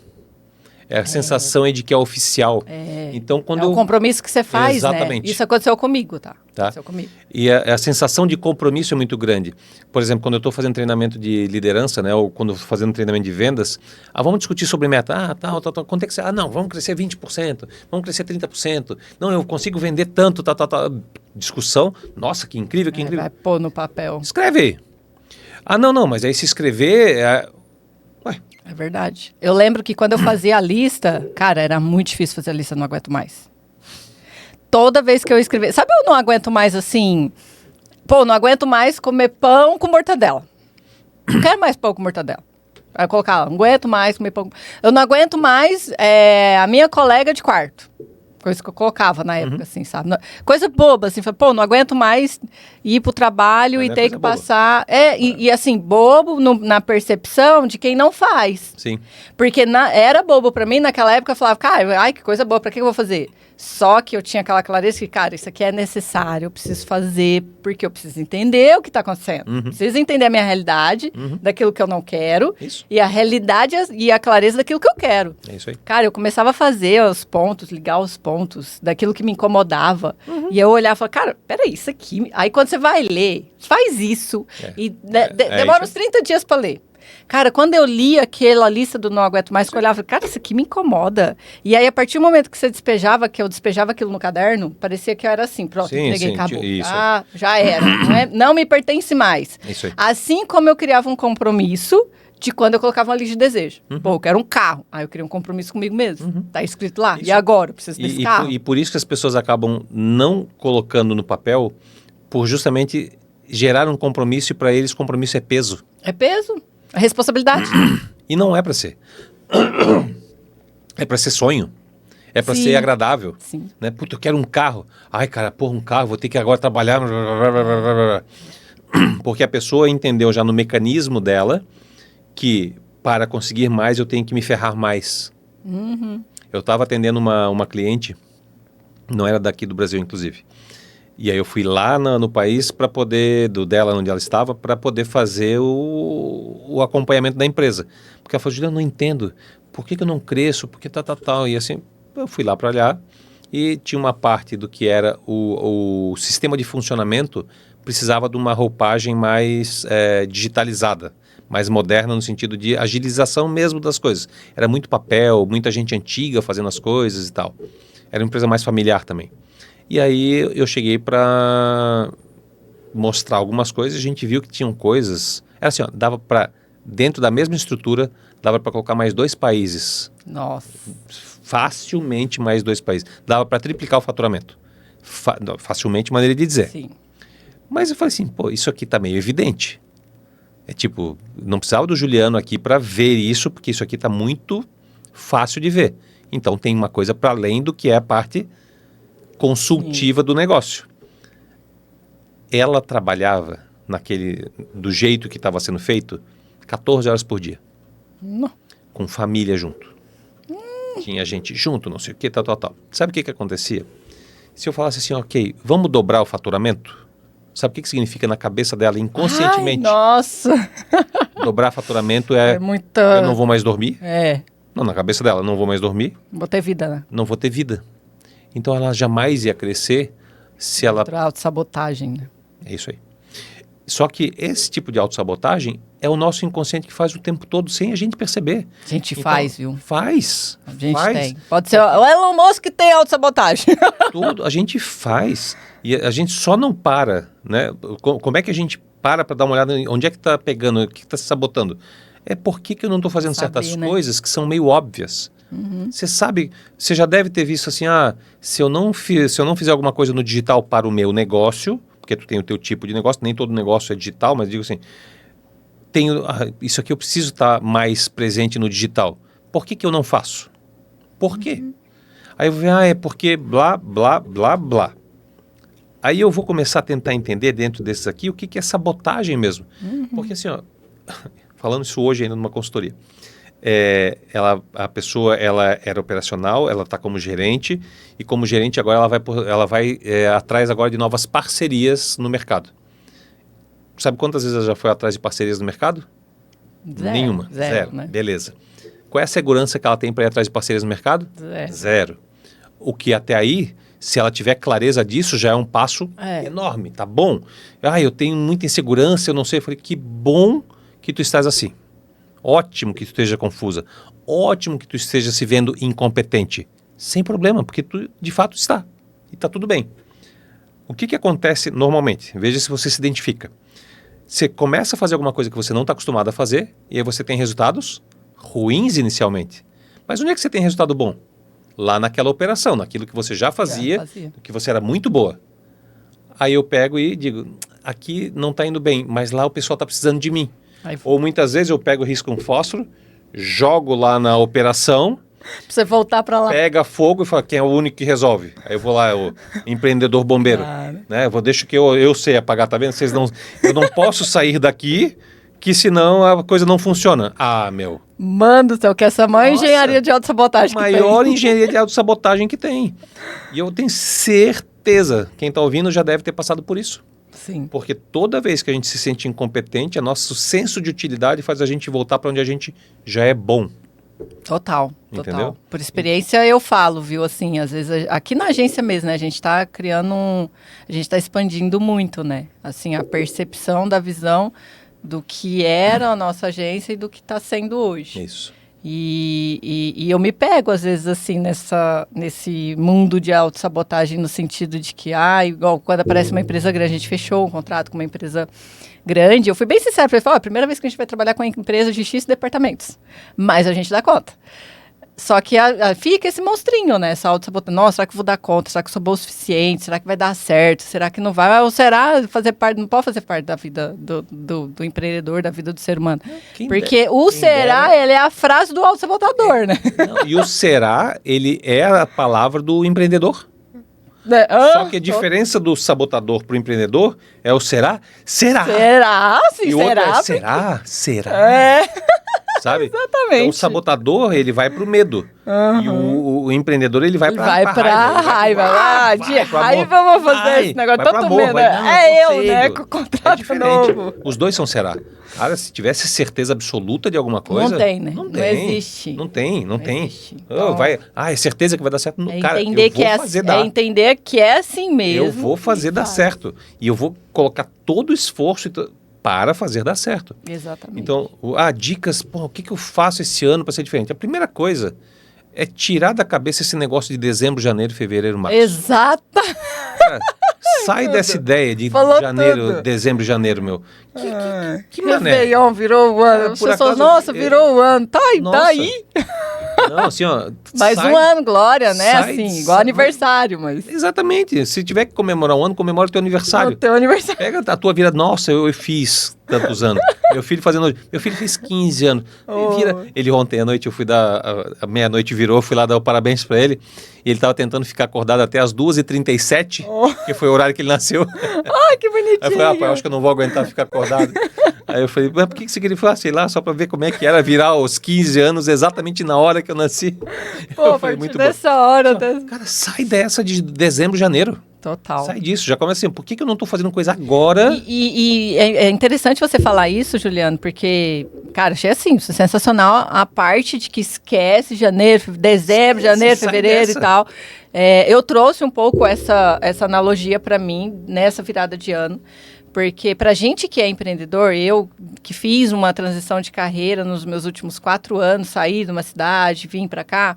A sensação de que é oficial. Então, quando o compromisso que você faz, exatamente. Né? Isso aconteceu comigo, tá? Aconteceu comigo. E a sensação de compromisso é muito grande. Por exemplo, quando eu estou fazendo treinamento de liderança, né? Ou quando estou fazendo treinamento de vendas, vamos discutir sobre meta. Tal. Quanto é que você... não, vamos crescer 20%, vamos crescer 30%. Não, eu consigo vender tanto, tal. Discussão. Nossa, que incrível, que incrível. Vai pôr no papel. Escreve. Não, mas aí se escrever... É verdade. Eu lembro que quando eu fazia a lista, cara, era muito difícil fazer a lista, não aguento mais. Toda vez que eu escrever... Sabe, eu não aguento mais assim... não aguento mais comer pão com mortadela. Não quero mais pão com mortadela. Aí eu colocava, não aguento mais comer pão. Eu não aguento mais a minha colega de quarto. Coisa que eu colocava na época, assim, sabe? Coisa boba, assim, pô, não aguento mais ir pro trabalho Mas e não é ter coisa que boba. passar. E assim, bobo na percepção de quem não faz. Sim. Porque era bobo pra mim, naquela época eu falava, cara, ai, que coisa boa, pra que eu vou fazer? Só que eu tinha aquela clareza que, cara, isso aqui é necessário, eu preciso fazer, porque eu preciso entender o que tá acontecendo. Preciso entender a minha realidade, daquilo que eu não quero, Isso. e a realidade e a clareza daquilo que eu quero. É isso aí. Cara, eu começava a fazer os pontos, ligar os pontos daquilo que me incomodava. E eu olhava e falava, cara, peraí, isso aqui... Aí quando você vai ler, faz isso. E demora uns 30 dias pra ler. Cara, quando eu li aquela lista do Não Aguento Mais, eu olhava, cara, isso aqui me incomoda. E aí, a partir do momento que você despejava, que eu despejava aquilo no caderno, parecia que eu era assim, pronto, Sim, entreguei, sim, acabou. isso. Ah, já era. Não me pertence mais. Isso aí. Assim como eu criava um compromisso de quando eu colocava uma lista de desejo. Pô, eu quero um carro. Aí eu queria um compromisso comigo mesmo. Tá escrito lá. Isso. E agora? Eu preciso desse carro. E por isso que as pessoas acabam não colocando no papel, por justamente gerar um compromisso, e para eles compromisso é peso. É peso. É responsabilidade. E não é para ser. É para ser sonho. É para Sim. ser agradável. Sim. Né? Puta, eu quero um carro. Ai, cara, porra, um carro, vou ter que agora trabalhar. Porque a pessoa entendeu já no mecanismo dela que para conseguir mais eu tenho que me ferrar mais. Eu estava atendendo uma cliente, não era daqui do Brasil, inclusive. E aí eu fui lá no país para poder, dela onde ela estava, para poder fazer o acompanhamento da empresa. Porque ela falou, Juliano, eu não entendo, por que eu não cresço, por que tal. E assim, eu fui lá para olhar e tinha uma parte do que era o sistema de funcionamento, precisava de uma roupagem mais digitalizada, mais moderna no sentido de agilização mesmo das coisas. Era muito papel, muita gente antiga fazendo as coisas e tal. Era uma empresa mais familiar também. E aí eu cheguei para mostrar algumas coisas, a gente viu que tinham coisas... Era assim, ó, dava para, dentro da mesma estrutura, dava para colocar mais 2 países. Nossa. Facilmente mais 2 países. Dava para triplicar o faturamento. Facilmente, maneira de dizer. Sim. Mas eu falei assim, pô, isso aqui tá meio evidente. É tipo, não precisava do Juliano aqui para ver isso, porque isso aqui tá muito fácil de ver. Então tem uma coisa para além do que é a parte consultiva do negócio. Ela trabalhava do jeito que estava sendo feito, 14 horas por dia. Não. Com família junto. Tinha gente junto, não sei o que, tal. Sabe o que acontecia? Se eu falasse assim, ok, vamos dobrar o faturamento, sabe o que significa na cabeça dela inconscientemente? Ai, nossa. Dobrar faturamento É muita... eu não vou mais dormir? É. Não, na cabeça dela, não vou mais dormir, Vou ter vida, né? não vou ter vida. Então ela jamais ia crescer se ela... Outra autossabotagem, né? É isso aí. Só que esse tipo de autossabotagem é o nosso inconsciente que faz o tempo todo sem a gente perceber. A gente Então, faz, viu? Faz. A gente faz. tem. Pode ser o Elon Musk que tem autossabotagem. Tudo, a gente faz. E a gente só não para, né? Como é que a gente para dar uma olhada em onde é que está pegando, o que está se sabotando? É por que eu não estou fazendo Saber, certas né? coisas que são meio óbvias. Você sabe, você já deve ter visto assim, se eu não fizer alguma coisa no digital para o meu negócio, porque tu tem o teu tipo de negócio, nem todo negócio é digital, mas digo assim, isso aqui eu preciso estar mais presente no digital. Por que eu não faço? Por quê? Aí eu vou ver, é porque blá, blá, blá, blá. Aí eu vou começar a tentar entender dentro desses aqui o que é sabotagem mesmo. Porque assim, ó, falando isso hoje ainda numa consultoria, a pessoa ela era operacional, ela está como gerente, e como gerente agora ela vai atrás agora de novas parcerias no mercado. Sabe quantas vezes ela já foi atrás de parcerias no mercado? Nenhuma. Zero. Né? Beleza. Qual é a segurança que ela tem para ir atrás de parcerias no mercado? Zero. O que até aí, se ela tiver clareza disso, já é um passo enorme, tá bom? Eu tenho muita insegurança, eu não sei. Eu falei, que bom que tu estás assim. Ótimo que tu esteja confusa. Ótimo que tu esteja se vendo incompetente. Sem problema, porque tu de fato está. E está tudo bem. O que acontece normalmente? Veja se você se identifica. Você começa a fazer alguma coisa que você não está acostumado a fazer, e aí você tem resultados ruins inicialmente. Mas onde é que você tem resultado bom? Lá naquela operação, naquilo que você já fazia. Que você era muito boa. Aí eu pego e digo, aqui não está indo bem, mas lá o pessoal está precisando de mim. Aí, Ou muitas vezes eu pego risco um fósforo, jogo lá na operação, pra você voltar para lá. pega fogo e fala quem é o único que resolve. Aí eu vou lá, o empreendedor bombeiro. Né? Eu deixo que eu sei apagar, tá vendo? Eu não posso sair daqui, que senão a coisa não funciona. Ah, meu. Mano do céu, que essa maior engenharia de autossabotagem que Maior tem. engenharia de autossabotagem que tem. E eu tenho certeza, quem está ouvindo já deve ter passado por isso. Sim. Porque toda vez que a gente se sente incompetente, o nosso senso de utilidade faz a gente voltar para onde a gente já é bom. Total. Entendeu? Por experiência eu falo, viu, assim, às vezes, aqui na agência mesmo, né, a gente tá criando a gente tá expandindo muito, né, assim, a percepção da visão do que era a nossa agência e do que está sendo hoje. Isso. E eu me pego, às vezes, assim, nesse mundo de autossabotagem, no sentido de que, igual quando aparece uma empresa grande, a gente fechou um contrato com uma empresa grande, eu fui bem sincera, falei, a primeira vez que a gente vai trabalhar com uma empresa de X departamentos, mas a gente dá conta. Só que fica esse monstrinho, né? Essa autossabotagem. Nossa, será que eu vou dar conta? Será que eu sou boa o suficiente? Será que vai dar certo? Será que não vai? Ou será fazer parte, não pode fazer parte da vida do empreendedor, da vida do ser humano? Porque o será, ele é a frase do autossabotador, né? Não, e o será, ele é a palavra do empreendedor. Só que a diferença do sabotador para o empreendedor é o será. Será? Será? Sim, e será? Outro é será? Sabe? Exatamente. Então, o sabotador, ele vai pro medo. E o empreendedor, ele vai pra raiva. De raiva eu vou fazer esse negócio. Tanto medo. Eu, né? Com o contrato novo. Os dois são será. Cara, se tivesse certeza absoluta de alguma coisa... Não tem, né? Não existe. Não tem. Existe. Então, é certeza que vai dar certo. Cara, entender eu vou fazer dar. É entender que é assim mesmo. Eu vou fazer dar certo. E eu vou colocar todo o esforço para fazer dar certo. Exatamente. Então, dicas, o que eu faço esse ano para ser diferente? A primeira coisa é tirar da cabeça esse negócio de dezembro, janeiro, fevereiro, março. Exato. Cara, sai dessa ideia de janeiro, dezembro, janeiro, meu. Que mané? Réveillon virou o ano. As pessoas, nossa, virou o ano. Tá aí. Não, assim, ó. Mais um ano, glória, né? Assim, igual aniversário, mas... Exatamente. Se tiver que comemorar um ano, comemora o teu aniversário. O teu aniversário. Pega a tua vida. Nossa, eu fiz tantos anos. Meu filho fez 15 anos. Ele ontem à noite, eu fui dar... A meia-noite virou, fui lá dar o parabéns pra ele. E ele tava tentando ficar acordado até as 2h37, que foi o horário que ele nasceu. Ai, que bonitinho. Aí eu falei, rapaz, eu acho que eu não vou aguentar ficar acordado. Aí eu falei, mas por que você queria falar? Sei lá, só pra ver como é que era virar os 15 anos exatamente na hora que eu nasci. Pô, falei, muito dessa hora. Cara, sai dessa de dezembro, janeiro. Total. Sai disso, já começa assim, por que eu não tô fazendo coisa agora? E é interessante você falar isso, Juliano, porque, cara, achei assim, sensacional a parte de que esquece janeiro, dezembro, janeiro, fevereiro e tal. Eu trouxe um pouco essa analogia para mim nessa virada de ano. Porque pra gente que é empreendedor, eu que fiz uma transição de carreira nos meus últimos 4 anos, saí de uma cidade, vim pra cá,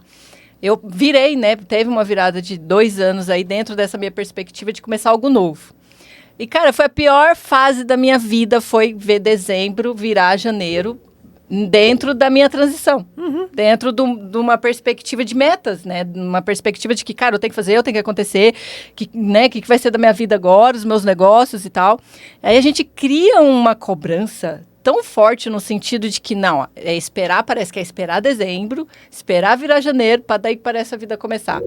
eu virei, né? Teve uma virada de 2 anos aí dentro dessa minha perspectiva de começar algo novo. E, cara, foi a pior fase da minha vida, foi ver dezembro virar janeiro dentro da minha transição. Dentro de uma perspectiva de metas, né? Uma perspectiva de que, cara, eu tenho que fazer, eu tenho que acontecer, né? O que vai ser da minha vida agora, os meus negócios e tal. Aí a gente cria uma cobrança tão forte no sentido de que, não, parece que é esperar dezembro, esperar virar janeiro, para daí que parece a vida começar.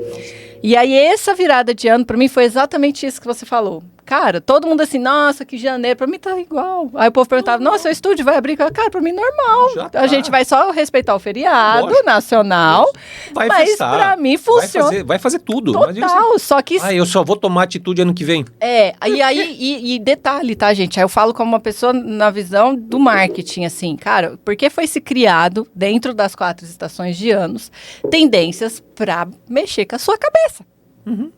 E aí essa virada de ano, para mim, foi exatamente isso que você falou. Cara, todo mundo assim, nossa, que janeiro, pra mim tá igual. Aí o povo perguntava, nossa, seu estúdio vai abrir? Cara, pra mim normal. A gente vai só respeitar o feriado nacional, mas pra mim funciona. Vai fazer tudo. Total, só que... eu só vou tomar atitude ano que vem. E detalhe, tá, gente? Aí eu falo como uma pessoa na visão do marketing, assim, cara, porque foi se criado, dentro das 4 estações de anos, tendências pra mexer com a sua cabeça.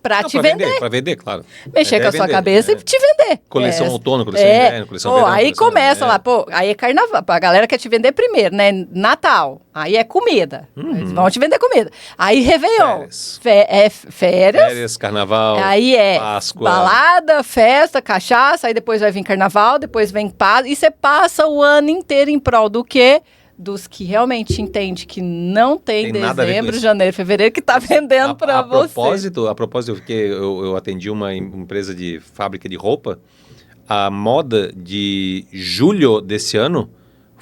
Pra te vender. Pra vender, claro. Mexer com a sua cabeça e te vender. Coleção outono, coleção inverno, coleção verão. Aí começa lá, aí é carnaval. A galera quer te vender primeiro, né? Natal. Aí é comida. Eles vão te vender comida. Aí Réveillon. Férias. Férias, carnaval, aí Páscoa. Balada, festa, cachaça. Aí depois vai vir carnaval, depois vem Páscoa. E você passa o ano inteiro em prol do quê? Dos que realmente entende que não tem dezembro, janeiro, fevereiro, que está vendendo para você. A propósito, porque eu atendi uma empresa de fábrica de roupa, a moda de julho desse ano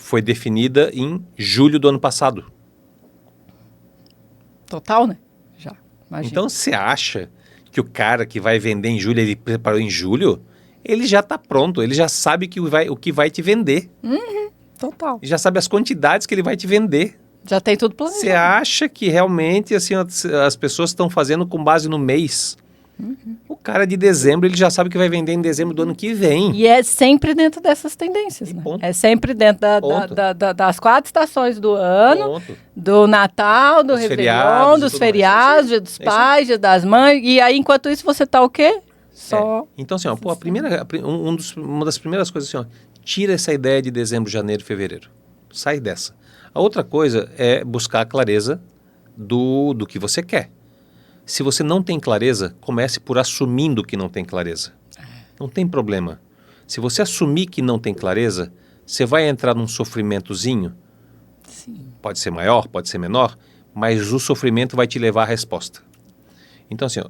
foi definida em julho do ano passado. Total, né? Já, imagina. Então, você acha que o cara que vai vender em julho, ele preparou em julho? Ele já está pronto, ele já sabe o que vai te vender. Total. Ele já sabe as quantidades que ele vai te vender. Já tem tudo planejado. Você acha que realmente assim, as pessoas estão fazendo com base no mês? O cara de dezembro, ele já sabe que vai vender em dezembro do ano que vem. E é sempre dentro dessas tendências, né? ponto. É sempre dentro Ponto. das 4 estações do ano, Ponto. do Natal, do Réveillon, dos feriados, Dia dos Pais, Dia das Mães. E aí, enquanto isso, você tá o quê? Só... Então, assim, ó, uma das primeiras coisas, assim, ó, tira essa ideia de dezembro, janeiro, fevereiro. Sai dessa. A outra coisa é buscar a clareza do que você quer. Se você não tem clareza, comece por assumindo que não tem clareza. Não tem problema. Se você assumir que não tem clareza, você vai entrar num sofrimentozinho. Sim. Pode ser maior, pode ser menor, mas o sofrimento vai te levar à resposta. Então, assim, ó,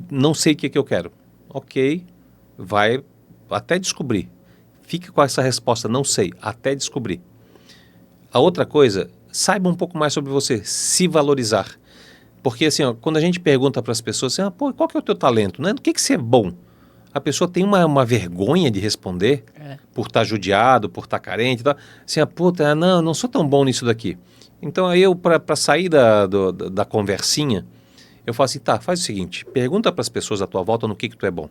não sei o que eu quero. Ok, vai até descobrir. Fique com essa resposta, não sei, até descobrir. A outra coisa, saiba um pouco mais sobre você, se valorizar. Porque, assim, ó, quando a gente pergunta para as pessoas, assim, pô, qual que é o teu talento? Né? No que você é bom? A pessoa tem uma vergonha de responder por estar judiado, por estar carente e tal. Assim, puta, não sou tão bom nisso daqui. Então, aí eu, para sair da conversinha, eu falo assim, tá, faz o seguinte, pergunta para as pessoas à tua volta no que tu é bom.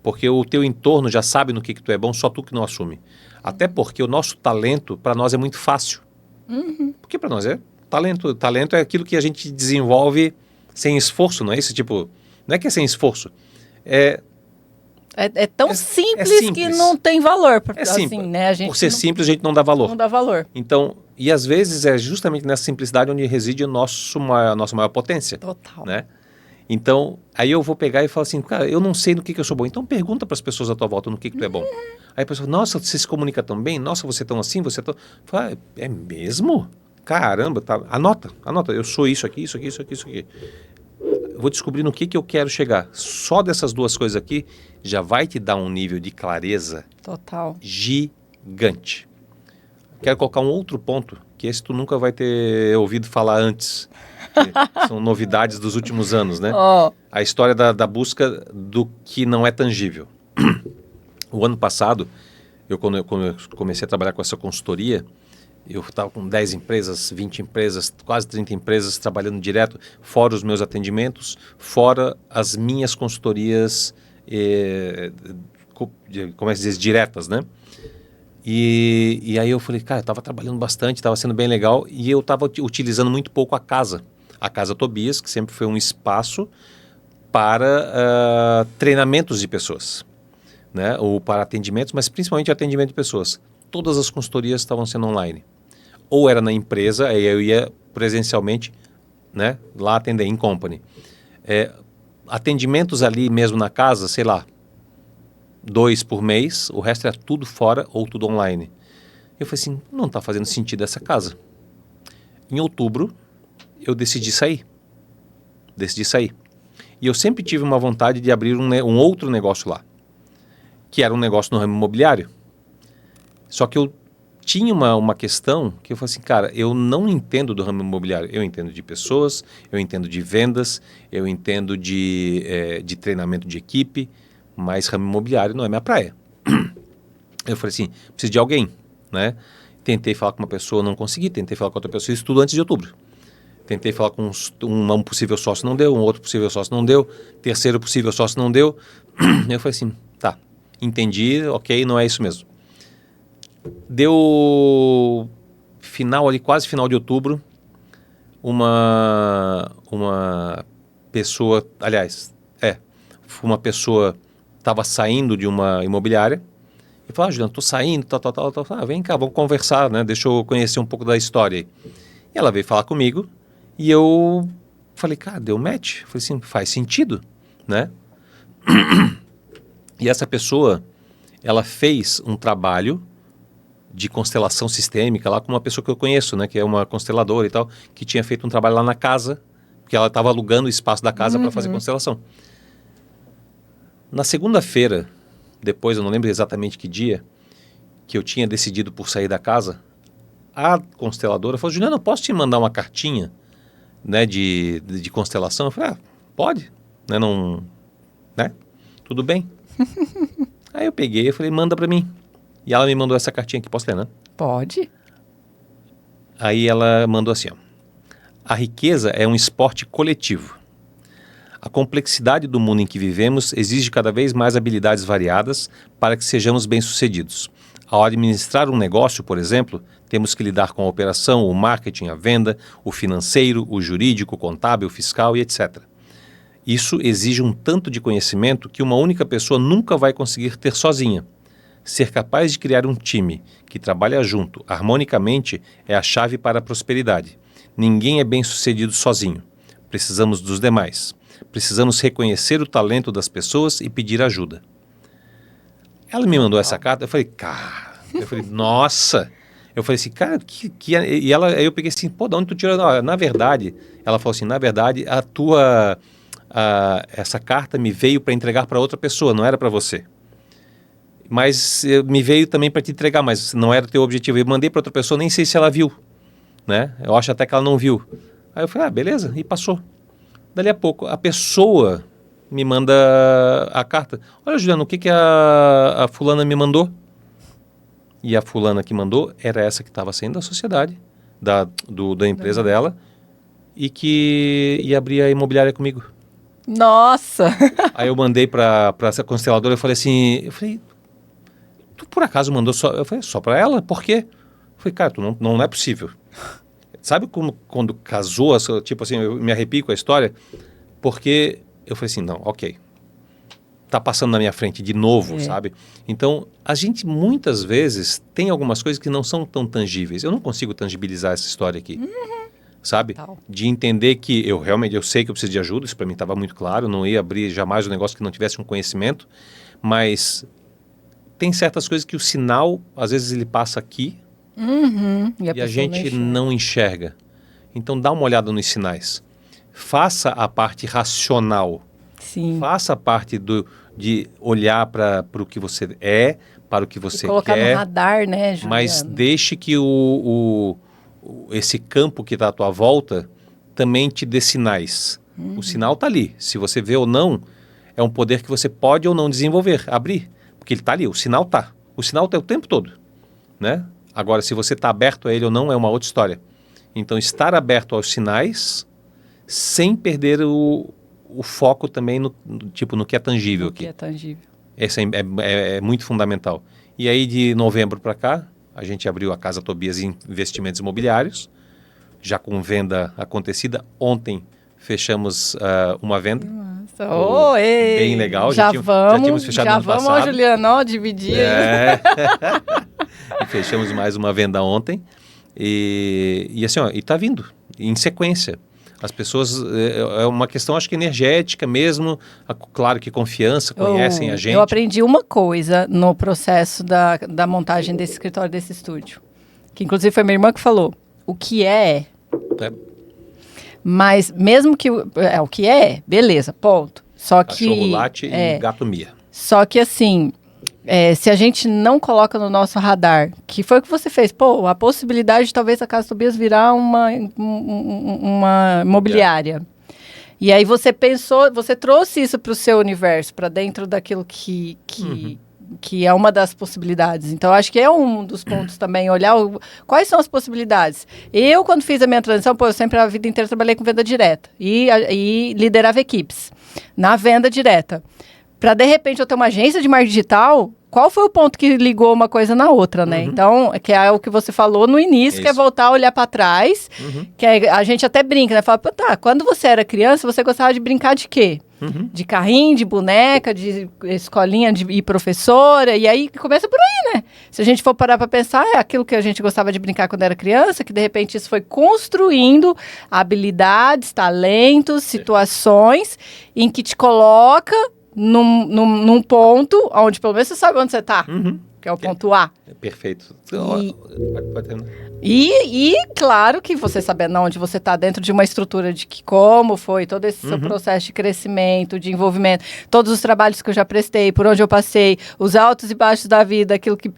Porque o teu entorno já sabe no que tu é bom, só tu que não assume. Até porque o nosso talento, para nós, é muito fácil. Porque para nós é talento. Talento é aquilo que a gente desenvolve sem esforço, não é isso? Tipo, não é que é sem esforço. É tão simples que não tem valor. É assim, simples. Né? A gente Por ser simples, a gente não dá valor. Não dá valor. Então, e às vezes é justamente nessa simplicidade onde reside a nossa maior potência. Total. Né? Então, aí eu vou pegar e falar assim, cara, eu não sei no que eu sou bom. Então pergunta para as pessoas à tua volta no que tu é bom. Aí a pessoa, nossa, você se comunica tão bem? Nossa, você é tão assim, você é tão... Fala, é mesmo? Caramba, tá. Anota. Eu sou isso aqui, isso aqui, isso aqui, isso aqui. Eu vou descobrir no que eu quero chegar. Só dessas duas coisas aqui já vai te dar um nível de clareza total gigante. Quero colocar um outro ponto, que esse tu nunca vai ter ouvido falar antes. São novidades dos últimos anos, né? A história da busca do que não é tangível. O ano passado, quando eu comecei a trabalhar com essa consultoria, eu estava com 10 empresas, 20 empresas, quase 30 empresas trabalhando direto, fora os meus atendimentos, fora as minhas consultorias, como é que se diz, diretas, né? E aí eu falei, cara, eu estava trabalhando bastante, estava sendo bem legal, e eu estava utilizando muito pouco a Casa Tobias, que sempre foi um espaço para treinamentos de pessoas, né? Ou para atendimentos, mas principalmente atendimento de pessoas. Todas as consultorias estavam sendo online. Ou era na empresa, aí eu ia presencialmente, né, lá atender em company. Atendimentos ali mesmo na casa, sei lá, 2 por mês, o resto era tudo fora ou tudo online. Eu falei assim, não está fazendo sentido essa casa. Em outubro, eu decidi sair. E eu sempre tive uma vontade de abrir um outro negócio lá, que era um negócio no ramo imobiliário. Só que eu tinha uma questão que eu falei assim, cara, eu não entendo do ramo imobiliário. Eu entendo de pessoas, eu entendo de vendas, eu entendo de treinamento de equipe, mas ramo imobiliário não é minha praia. Eu falei assim, preciso de alguém, né? Tentei falar com uma pessoa, não consegui. Tentei falar com outra pessoa, isso tudo antes de outubro. Tentei falar com um possível sócio, não deu. Um outro possível sócio, não deu. Terceiro possível sócio, não deu. Eu falei assim, tá, entendi, ok, não é isso mesmo. Deu quase final de outubro, uma pessoa, uma pessoa estava saindo de uma imobiliária e falou, Juliano, tô saindo, tal. Vem cá, vamos conversar, né? Deixa eu conhecer um pouco da história. E ela veio falar comigo e eu falei, cara, deu match? Falei assim, faz sentido, né? E essa pessoa, ela fez um trabalho de constelação sistêmica lá com uma pessoa que eu conheço, né? Que é uma consteladora e tal, que tinha feito um trabalho lá na casa, que ela estava alugando o espaço da casa para fazer constelação. Na segunda-feira, depois, eu não lembro exatamente que dia, que eu tinha decidido por sair da casa, a consteladora falou, Juliano, eu posso te mandar uma cartinha, né, de constelação? Eu falei, pode, né, não, né, tudo bem. Aí eu peguei e falei, manda pra mim. E ela me mandou essa cartinha aqui, posso ler, né? Pode. Aí ela mandou assim, ó, a riqueza é um esporte coletivo. A complexidade do mundo em que vivemos exige cada vez mais habilidades variadas para que sejamos bem-sucedidos. Ao administrar um negócio, por exemplo, temos que lidar com a operação, o marketing, a venda, o financeiro, o jurídico, o contábil, o fiscal e etc. Isso exige um tanto de conhecimento que uma única pessoa nunca vai conseguir ter sozinha. Ser capaz de criar um time que trabalha junto, harmonicamente, é a chave para a prosperidade. Ninguém é bem-sucedido sozinho. Precisamos dos demais. Precisamos reconhecer o talento das pessoas e pedir ajuda. Ela me mandou essa carta, eu falei, nossa. Eu falei assim, cara, e ela, aí eu peguei assim, pô, de onde tu tirou? Não, na verdade, ela falou assim, na verdade, essa carta me veio para entregar para outra pessoa, não era para você. Mas me veio também para te entregar, mas não era o teu objetivo. Eu mandei para outra pessoa, nem sei se ela viu, né? Eu acho até que ela não viu. Aí eu falei, beleza, e passou. Dali a pouco, a pessoa me manda a carta. Olha, Juliano, o que a fulana me mandou? E a fulana que mandou era essa que estava saindo da sociedade, da empresa dela, e que ia abrir a imobiliária comigo. Nossa! Aí eu mandei para essa consteladora, eu falei, tu por acaso mandou só? Eu falei, só para ela? Por quê? Eu falei, cara, não é possível. Sabe como quando casou, tipo assim, eu me arrepio com a história? Porque eu falei assim, não, ok. Tá passando na minha frente de novo, sabe? Então, a gente muitas vezes tem algumas coisas que não são tão tangíveis. Eu não consigo tangibilizar essa história aqui, sabe? De entender que eu sei que eu preciso de ajuda, isso para mim estava muito claro, eu não ia abrir jamais um negócio que não tivesse um conhecimento, mas tem certas coisas que o sinal, às vezes ele passa aqui, e a gente não enxerga. Então dá uma olhada nos sinais. Faça a parte racional. Sim. Faça a parte de olhar para o que você é, para o que você colocar quer. No radar, né, Juliano? Mas deixe que esse campo que está à tua volta também te dê sinais. O sinal está ali. Se você vê ou não, é um poder que você pode ou não desenvolver, abrir. Porque ele está ali, o sinal está. O sinal está o tempo todo, né? Agora, se você está aberto a ele ou não, é uma outra história. Então, estar aberto aos sinais, sem perder o foco também no que é tangível aqui. Que é tangível. Esse é muito fundamental. E aí, de novembro para cá, a gente abriu a Casa Tobias Investimentos Imobiliários, já com venda acontecida. Ontem fechamos uma venda. Nossa, bem legal. Já tínhamos fechado no ano passado. Já vamos, Juliano, dividir. E fechamos mais uma venda ontem. E assim, e tá vindo, em sequência. As pessoas, é uma questão, acho que energética mesmo, claro que confiança, conhecem a gente. Eu aprendi uma coisa no processo da montagem desse escritório, desse estúdio, que inclusive foi minha irmã que falou, o que é. Mas mesmo que, o que é, beleza, ponto. Só que... Cachorro late e gato mia. Só que assim... se a gente não coloca no nosso radar, que foi o que você fez, a possibilidade de talvez a Casa Tobias virar uma imobiliária. E aí você pensou, você trouxe isso para o seu universo, para dentro daquilo que é uma das possibilidades. Então, acho que é um dos pontos também, olhar quais são as possibilidades. Eu, quando fiz a minha transição, eu sempre a vida inteira trabalhei com venda direta e liderava equipes na venda direta. Para, de repente, eu ter uma agência de marketing digital, qual foi o ponto que ligou uma coisa na outra, né? Então, que é o que você falou no início, que é voltar a olhar para trás, que a gente até brinca, né? Fala, quando você era criança, você gostava de brincar de quê? De carrinho, de boneca, de escolinha e professora, e aí começa por aí, né? Se a gente for parar para pensar, é aquilo que a gente gostava de brincar quando era criança, que de repente isso foi construindo habilidades, talentos, situações em que te coloca num ponto onde pelo menos você sabe onde você está. que é o ponto A. Perfeito. Pode terminar. E claro que você sabendo onde você está dentro de uma estrutura de que como foi todo esse seu processo de crescimento, de envolvimento, todos os trabalhos que eu já prestei, por onde eu passei, os altos e baixos da vida, aquilo que...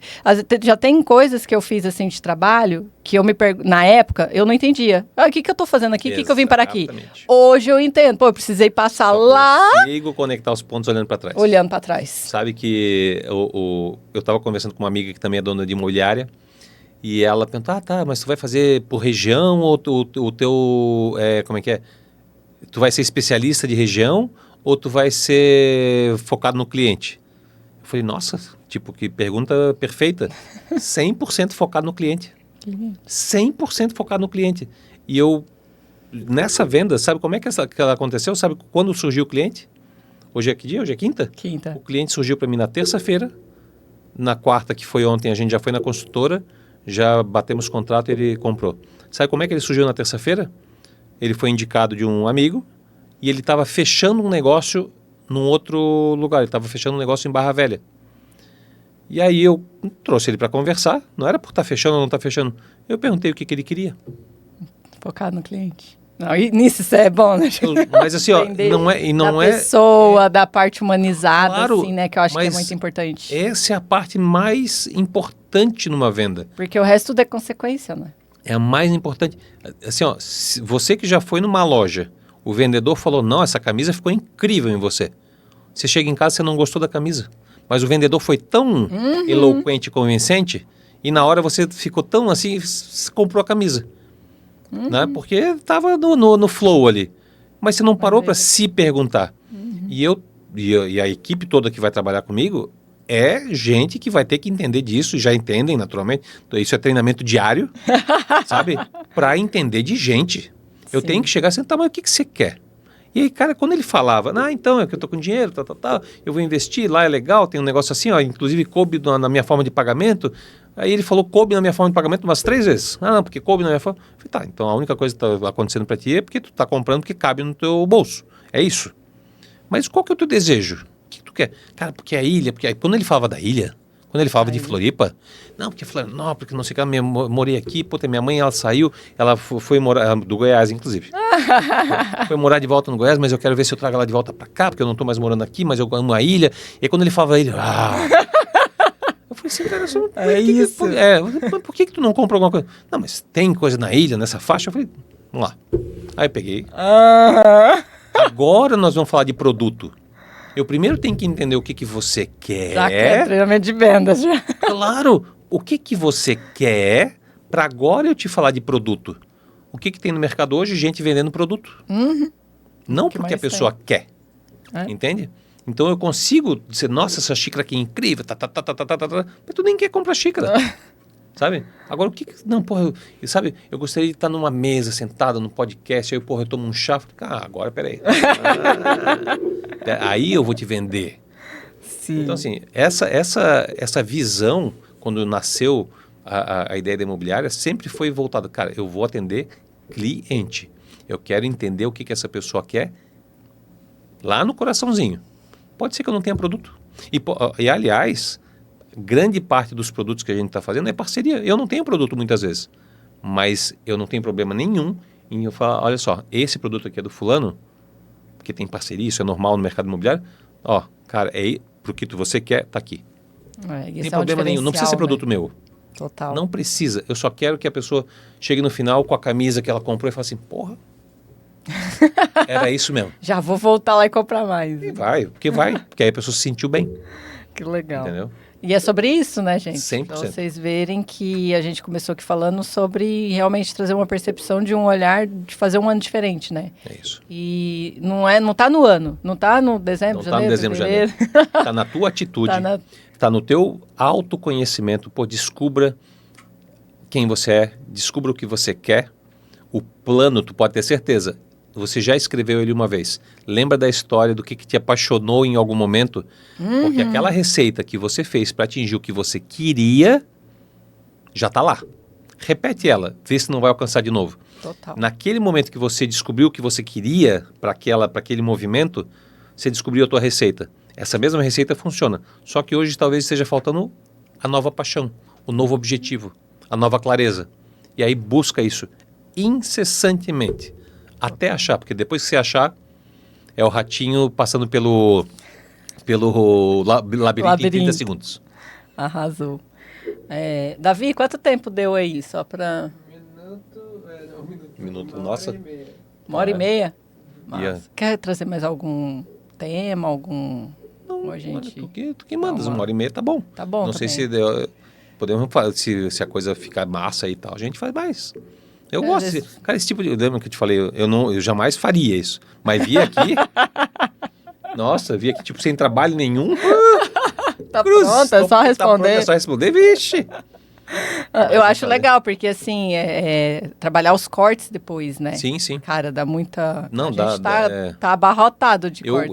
Já tem coisas que eu fiz assim de trabalho que eu na época, eu não entendia. O que eu estou fazendo aqui? O que eu vim para aqui? Hoje eu entendo. Pô, eu precisei passar lá... Consigo conectar os pontos olhando para trás. Olhando para trás. Sabe que eu estava conversando com uma amiga que também é dona de imobiliária e ela perguntou, tá, mas tu vai fazer por região ou o teu, como é que é? Tu vai ser especialista de região ou tu vai ser focado no cliente? Eu falei, nossa, tipo, que pergunta perfeita. 100% focado no cliente. 100% focado no cliente. E eu, nessa venda, sabe como é que ela aconteceu? Sabe quando surgiu o cliente? Hoje é que dia? Hoje é quinta? Quinta. O cliente surgiu para mim na terça-feira. Na quarta, que foi ontem, a gente já foi na construtora, já batemos contrato e ele comprou. Sabe como é que ele surgiu na terça-feira? Ele foi indicado de um amigo e ele estava fechando um negócio num outro lugar. Ele estava fechando um negócio em Barra Velha. E aí eu trouxe ele para conversar. Não era por estar fechando ou não estar fechando. Eu perguntei o que ele queria. Focado no cliente. Não, e nisso isso é bom, né? Mas assim, ó, não é... pessoa, da parte humanizada, claro, assim, né? Que eu acho que é muito importante. Essa é a parte mais importante numa venda. Porque o resto tudo é consequência, né? É a mais importante. Assim, ó, você que já foi numa loja, o vendedor falou, não, essa camisa ficou incrível em você. Você chega em casa e você não gostou da camisa. Mas o vendedor foi tão eloquente e convincente, e na hora você ficou tão assim, comprou a camisa. Né? Porque estava no flow ali. Mas você não parou para se perguntar. E a equipe toda que vai trabalhar comigo é gente que vai ter que entender disso, já entendem naturalmente. Então, isso é treinamento diário, sabe? Para entender de gente. Eu tenho que chegar e sentar, mas o que você quer? E aí, cara, quando ele falava, então, é que eu tô com dinheiro, eu vou investir, lá é legal, tem um negócio assim, ó, inclusive coube na minha forma de pagamento. Aí ele falou, coube na minha forma de pagamento umas 3 vezes. Não, porque coube na minha forma. Eu falei, tá, então a única coisa que tá acontecendo para ti é porque tu tá comprando porque cabe no teu bolso. É isso. Mas qual que é o teu desejo? O que tu quer? Cara, porque a ilha, porque aí, quando ele falava da ilha, quando ele falava de Floripa, não, porque Florianópolis, porque não sei o que, eu morei aqui, minha mãe, ela saiu, ela foi morar, do Goiás, inclusive. Foi morar de volta no Goiás, mas eu quero ver se eu trago ela de volta pra cá, porque eu não tô mais morando aqui, mas eu amo a ilha. E aí, quando ele falava ilha, eu falei assim, cara, por que tu não compra alguma coisa? Não, mas tem coisa na ilha, nessa faixa? Eu falei, vamos lá. Aí eu peguei. Agora nós vamos falar de produto. Eu primeiro tenho que entender o que você quer. Já quer treinamento de vendas, já. Claro, o que você quer para agora eu te falar de produto. O que tem no mercado hoje? Gente vendendo produto. Não porque a pessoa quer. Entende? Então eu consigo dizer, nossa, essa xícara aqui é incrível, mas tu nem quer comprar xícara. Sabe? Agora o que... Não, porra, sabe? Eu gostaria de estar numa mesa, sentada, no podcast, aí, porra, eu tomo um chá. Agora, peraí. Aí eu vou te vender. Sim. Então, assim, essa visão, quando nasceu a ideia da imobiliária, sempre foi voltada, cara, eu vou atender cliente. Eu quero entender o que essa pessoa quer lá no coraçãozinho. Pode ser que eu não tenha produto. E aliás, grande parte dos produtos que a gente está fazendo é parceria. Eu não tenho produto muitas vezes, mas eu não tenho problema nenhum em eu falar, olha só, esse produto aqui é do fulano, porque tem parceria, isso é normal no mercado imobiliário. Ó, cara, pro que você quer, tá aqui. Não tem problema nenhum, não precisa ser produto meu. Total. Não precisa, eu só quero que a pessoa chegue no final com a camisa que ela comprou e fale assim, porra, era isso mesmo. Já vou voltar lá e comprar mais. E porque aí a pessoa se sentiu bem. Que legal. Entendeu? E é sobre isso, né, gente? 100%. Pra vocês verem que a gente começou aqui falando sobre realmente trazer uma percepção de um olhar de fazer um ano diferente, né? É isso. E não tá no ano, não tá no dezembro, janeiro. Não tá no dezembro, janeiro. Tá na tua atitude, tá no teu autoconhecimento. Pô, descubra quem você é, descubra o que você quer. O plano, tu pode ter certeza, você já escreveu ele uma vez. Lembra da história do que te apaixonou em algum momento? Porque aquela receita que você fez para atingir o que você queria, já está lá. Repete ela, vê se não vai alcançar de novo. Total. Naquele momento que você descobriu o que você queria para aquele movimento, você descobriu a tua receita. Essa mesma receita funciona. Só que hoje talvez esteja faltando a nova paixão, o novo objetivo, a nova clareza. E aí busca isso incessantemente, até achar, porque depois que você achar, é o ratinho passando pelo labirinto em 30 segundos. Arrasou. Davi, quanto tempo deu aí? Só para... Minuto, nossa. 1h30? Yeah. Quer trazer mais algum tema, algum... Não, gente... tu que mandas, 1h30 tá bom. Tá bom. Não sei se podemos falar, se a coisa ficar massa e tal, a gente faz mais. Eu gosto cara, esse tipo de... Lembra que eu te falei, eu jamais faria isso. Mas vi aqui... Nossa, vi aqui, tipo, sem trabalho nenhum. Tá pronto, é só responder. Tá pronto, é só responder, vixe. Eu acho legal, porque assim, trabalhar os cortes depois, né? Sim, sim. Cara, dá muita... Não, a gente tá abarrotado de cortes.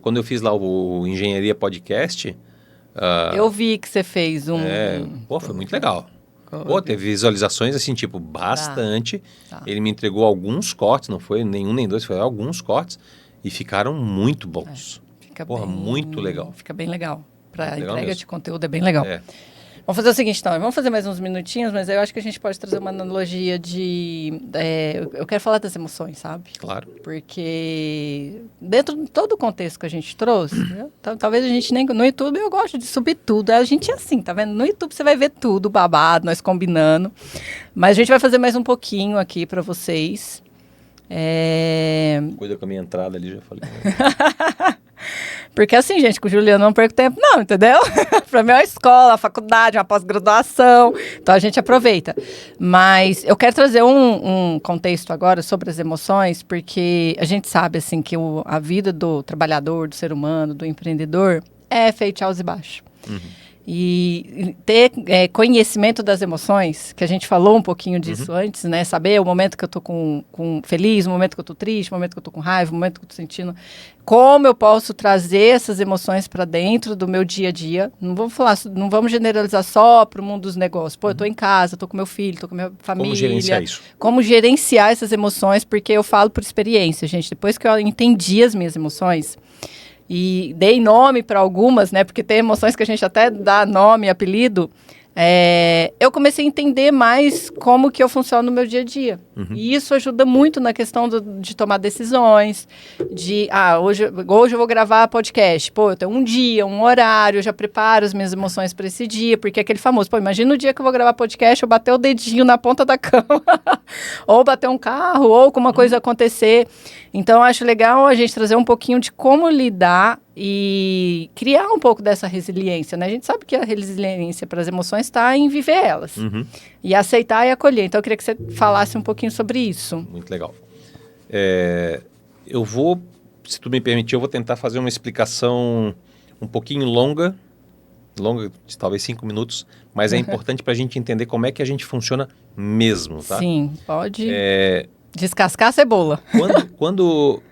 Quando eu fiz lá o Engenharia Podcast... eu vi que você fez foi muito legal. Teve visualizações assim, tipo, bastante. Tá. Ele me entregou alguns cortes, não foi nenhum nem dois, foi alguns cortes. E ficaram muito bons. Fica muito legal. Fica bem legal. Para entrega mesmo. de conteúdo é bem legal. Vamos fazer o seguinte, então. Vamos fazer mais uns minutinhos, mas eu acho que a gente pode trazer uma analogia de... eu quero falar das emoções, sabe? Claro. Porque dentro de todo o contexto que a gente trouxe, talvez a gente nem... No YouTube eu gosto de subir tudo. A gente é assim, tá vendo? No YouTube você vai ver tudo, babado, nós combinando. Mas a gente vai fazer mais um pouquinho aqui para vocês. Cuida com a minha entrada ali, já falei. Porque assim, gente, com o Juliano eu não perco tempo não, entendeu? Para mim é uma escola, uma faculdade, uma pós-graduação, então a gente aproveita. Mas eu quero trazer um contexto agora sobre as emoções, porque a gente sabe assim que a vida do trabalhador, do ser humano, do empreendedor é feita de altos e baixos. E ter conhecimento das emoções, que a gente falou um pouquinho disso antes, né? Saber o momento que eu tô com feliz, o momento que eu tô triste, o momento que eu tô com raiva, o momento que eu tô sentindo. Como eu posso trazer essas emoções para dentro do meu dia a dia. Não vamos generalizar só para o mundo dos negócios. Pô, eu tô em casa, tô com meu filho, tô com minha família. Como gerenciar isso? Como gerenciar essas emoções, porque eu falo por experiência, gente. Depois que eu entendi as minhas emoções... E dei nome para algumas, né? Porque tem emoções que a gente até dá nome, apelido. Eu comecei a entender mais como que eu funciono no meu dia a dia. E isso ajuda muito na questão de tomar decisões, hoje eu vou gravar podcast. Pô, eu tenho um dia, um horário, eu já preparo as minhas emoções para esse dia, porque é aquele famoso, imagina o dia que eu vou gravar podcast, eu bater o dedinho na ponta da cama, ou bater um carro, ou alguma coisa acontecer. Então, eu acho legal a gente trazer um pouquinho de como lidar e criar um pouco dessa resiliência, né? A gente sabe que a resiliência para as emoções está em viver elas. E aceitar e acolher. Então, eu queria que você falasse um pouquinho sobre isso. Muito legal. Eu vou, se tu me permitir, eu vou tentar fazer uma explicação um pouquinho longa, de talvez 5 minutos, mas é importante para a gente entender como é que a gente funciona mesmo, tá? Sim, pode descascar a cebola. Quando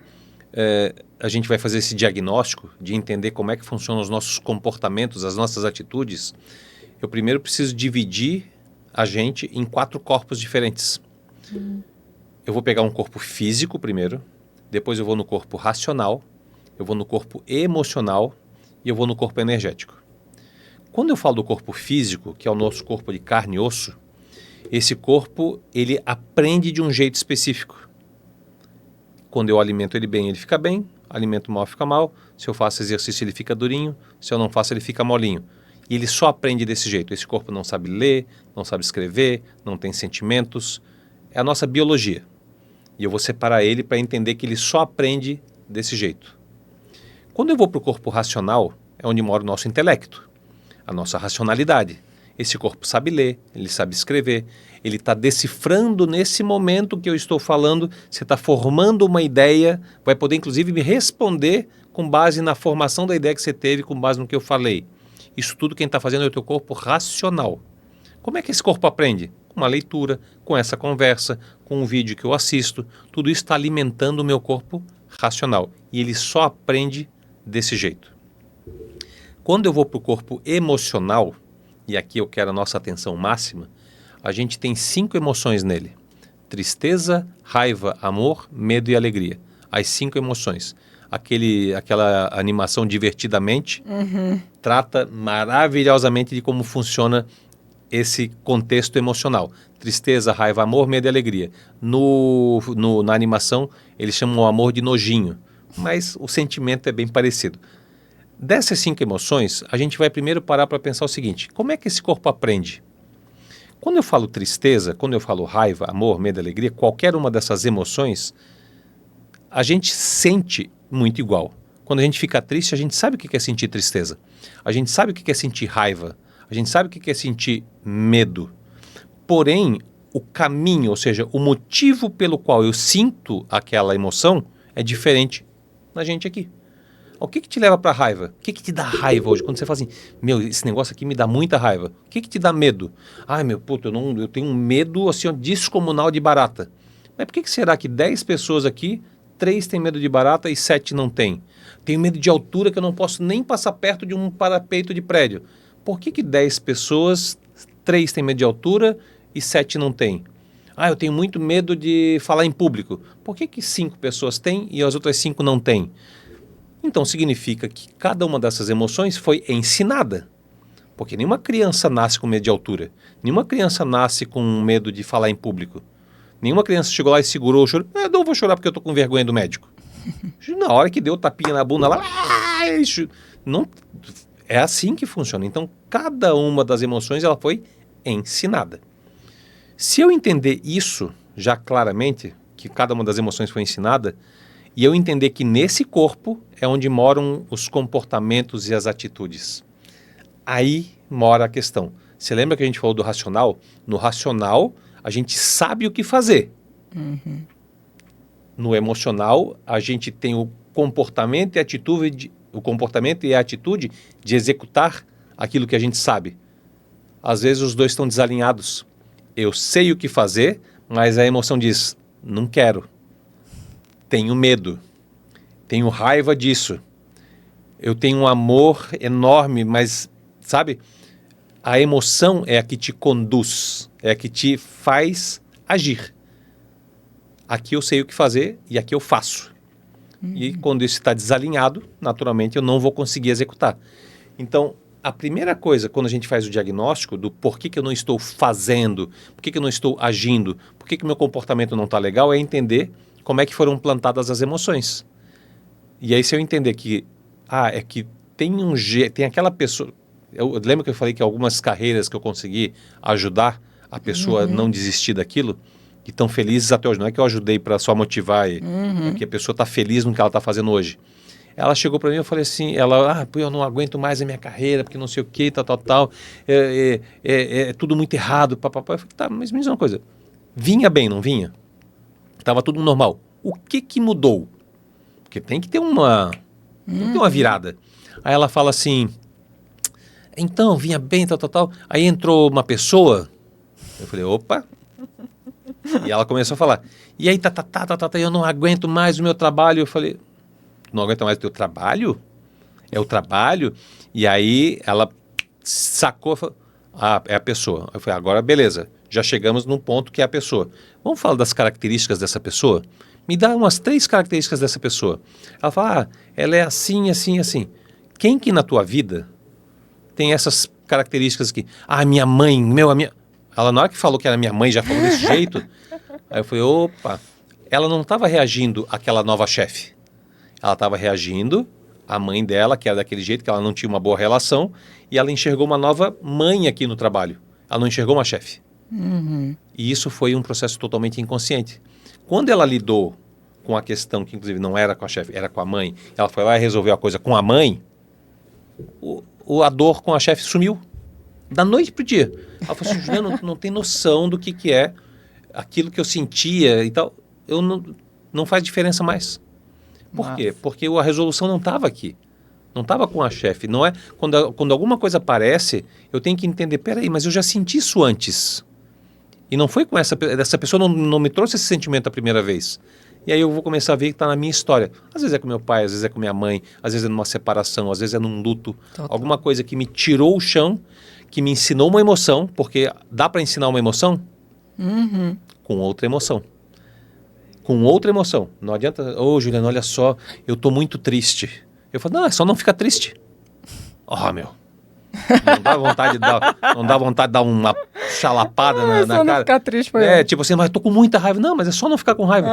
a gente vai fazer esse diagnóstico de entender como é que funcionam os nossos comportamentos, as nossas atitudes, eu primeiro preciso dividir a gente em 4 corpos diferentes. Eu vou pegar um corpo físico primeiro, depois eu vou no corpo racional, eu vou no corpo emocional e eu vou no corpo energético. Quando eu falo do corpo físico, que é o nosso corpo de carne e osso, esse corpo, ele aprende de um jeito específico. Quando eu alimento ele bem, ele fica bem. Alimento mal, fica mal. Se eu faço exercício, ele fica durinho. Se eu não faço, ele fica molinho. E ele só aprende desse jeito. Esse corpo não sabe ler, não sabe escrever, não tem sentimentos. É a nossa biologia. E eu vou separar ele para entender que ele só aprende desse jeito. Quando eu vou para o corpo racional, é onde mora o nosso intelecto, a nossa racionalidade. Esse corpo sabe ler, ele sabe escrever, ele está decifrando nesse momento que eu estou falando, você está formando uma ideia, vai poder inclusive me responder com base na formação da ideia que você teve, com base no que eu falei. Isso tudo quem está fazendo é o teu corpo racional. Como é que esse corpo aprende? Com uma leitura, com essa conversa, com um vídeo que eu assisto, tudo isso está alimentando o meu corpo racional. E ele só aprende desse jeito. Quando eu vou para o corpo emocional, e aqui eu quero a nossa atenção máxima, a gente tem 5 emoções nele. Tristeza, raiva, amor, medo e alegria. As 5 emoções. aquela animação Divertidamente, trata maravilhosamente de como funciona esse contexto emocional. Tristeza, raiva, amor, medo e alegria. Na animação, eles chamam o amor de nojinho, mas o sentimento é bem parecido. Dessas 5 emoções, a gente vai primeiro parar para pensar o seguinte: como é que esse corpo aprende? Quando eu falo tristeza, quando eu falo raiva, amor, medo, alegria, qualquer uma dessas emoções, a gente sente muito igual. Quando a gente fica triste, a gente sabe o que é sentir tristeza. A gente sabe o que é sentir raiva. A gente sabe o que é sentir medo. Porém, o caminho, ou seja, o motivo pelo qual eu sinto aquela emoção é diferente na gente aqui. O que te leva para a raiva? O que te dá raiva hoje? Quando você fala assim, meu, esse negócio aqui me dá muita raiva. O que te dá medo? Ai, meu, puto, eu tenho um medo assim, ó, descomunal de barata. Mas por que será que 10 pessoas aqui, 3 têm medo de barata e 7 não têm? Tenho medo de altura que eu não posso nem passar perto de um parapeito de prédio. Por que 10 pessoas, 3 têm medo de altura e 7 não têm? Ah, eu tenho muito medo de falar em público. Por que 5 pessoas têm e as outras 5 não têm? Então significa que cada uma dessas emoções foi ensinada. Porque nenhuma criança nasce com medo de altura. Nenhuma criança nasce com medo de falar em público. Nenhuma criança chegou lá e segurou o choro. Não vou chorar porque eu estou com vergonha do médico. Na hora que deu tapinha na bunda lá, não, é assim que funciona. Então cada uma das emoções ela foi ensinada. Se eu entender isso já claramente, que cada uma das emoções foi ensinada, e eu entender que nesse corpo é onde moram os comportamentos e as atitudes. Aí mora a questão. Você lembra que a gente falou do racional? No racional, a gente sabe o que fazer. No emocional, a gente tem o comportamento e a atitude de executar aquilo que a gente sabe. Às vezes os dois estão desalinhados. Eu sei o que fazer, mas a emoção diz, não quero. Tenho medo, tenho raiva disso, eu tenho um amor enorme, mas, sabe, a emoção é a que te conduz, é a que te faz agir. Aqui eu sei o que fazer e aqui eu faço. E quando isso está desalinhado, naturalmente eu não vou conseguir executar. Então, a primeira coisa, quando a gente faz o diagnóstico do porquê que eu não estou fazendo, porquê que eu não estou agindo, porquê que o meu comportamento não está legal, é entender como é que foram plantadas as emoções. E aí se eu entender que, é que tem aquela pessoa... Eu lembro que eu falei que algumas carreiras que eu consegui ajudar a pessoa a não desistir daquilo, que estão felizes até hoje. Não é que eu ajudei para só motivar, é que a pessoa está feliz no que ela está fazendo hoje. Ela chegou para mim e eu falei assim, eu não aguento mais a minha carreira, porque não sei o que, tal. É tudo muito errado, papapá. Eu falei, tá, mas me diz uma coisa, vinha bem, não vinha? Estava tudo normal. O que mudou? Porque tem que ter uma virada. Aí ela fala assim, então, vinha bem, tal. Aí entrou uma pessoa, eu falei, opa. E ela começou a falar, e aí, eu não aguento mais o meu trabalho. Eu falei, não aguenta mais o teu trabalho? É o trabalho? E aí ela sacou, falou, é a pessoa. Eu falei, agora beleza, já chegamos num ponto que é a pessoa. Vamos falar das características dessa pessoa? Me dá umas 3 características dessa pessoa. Ela fala, ela é assim, assim, assim. Quem que na tua vida tem essas características aqui? Minha mãe, a minha... Ela na hora que falou que era minha mãe, já falou desse jeito. Aí eu falei, opa. Ela não estava reagindo àquela nova chefe. Ela estava reagindo à mãe dela, que era daquele jeito, que ela não tinha uma boa relação, e ela enxergou uma nova mãe aqui no trabalho. Ela não enxergou uma chefe. E isso foi um processo totalmente inconsciente. Quando ela lidou com a questão, que inclusive não era com a chefe, era com a mãe, ela foi lá e resolveu a coisa com a mãe, a dor com a chefe sumiu. Da noite pro dia. Ela falou assim, Juliano, não tem noção do que é aquilo que eu sentia e tal. Não faz diferença mais. Por quê? Porque a resolução não estava aqui. Não estava com a chefe. Não é, quando alguma coisa aparece, eu tenho que entender, peraí, mas eu já senti isso antes. E não foi com essa pessoa, não me trouxe esse sentimento a primeira vez. E aí eu vou começar a ver que está na minha história. Às vezes é com meu pai, às vezes é com minha mãe, às vezes é numa separação, às vezes é num luto. Total. Alguma coisa que me tirou o chão, que me ensinou uma emoção, porque dá para ensinar uma emoção com outra emoção. com outra emoção. Não adianta, Juliano, olha só, eu tô muito triste. Eu falo, não, é só não ficar triste. Meu. Não dá vontade de dar uma chalapada na só cara. Não ficar triste, Tipo assim, mas eu tô com muita raiva. Não, mas é só não ficar com raiva.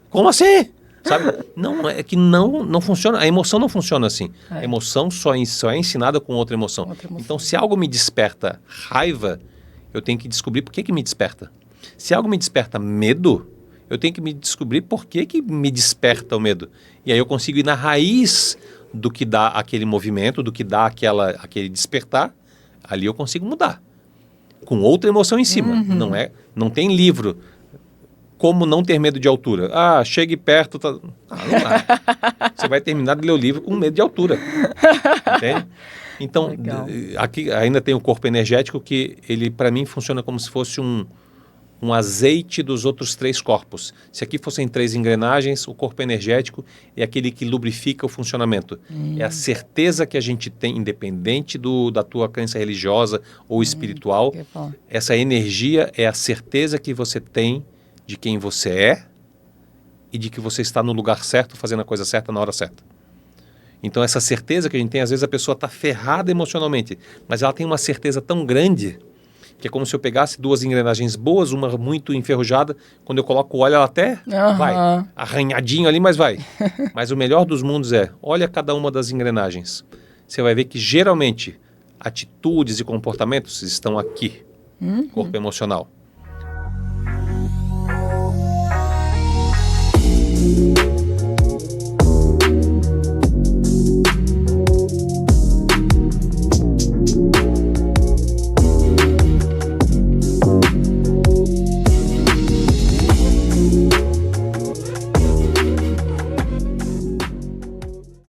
Como assim? Sabe? Não, é que não funciona. A emoção não funciona assim. A emoção só é ensinada com outra emoção. Então, se algo me desperta raiva, eu tenho que descobrir por que me desperta. Se algo me desperta medo, eu tenho que me descobrir por que me desperta o medo. E aí eu consigo ir na raiz do que dá aquele movimento, do que dá aquele despertar. Ali eu consigo mudar. Com outra emoção em cima. Não tem livro. Como não ter medo de altura? Chegue perto. Não dá. Você vai terminar de ler o livro com medo de altura. Entende? Então, aqui ainda tem o corpo energético que ele, para mim, funciona como se fosse um azeite dos outros 3 corpos. Se aqui fossem 3 engrenagens, o corpo energético é aquele que lubrifica o funcionamento. É a certeza que a gente tem, independente da tua crença religiosa ou espiritual. Essa energia é a certeza que você tem de quem você é e de que você está no lugar certo, fazendo a coisa certa na hora certa. Então essa certeza que a gente tem, às vezes a pessoa está ferrada emocionalmente, mas ela tem uma certeza tão grande que é como se eu pegasse 2 engrenagens boas, uma muito enferrujada, quando eu coloco o óleo ela até vai, arranhadinho ali, mas vai. Mas o melhor dos mundos olha cada uma das engrenagens. Você vai ver que geralmente atitudes e comportamentos estão aqui, corpo emocional.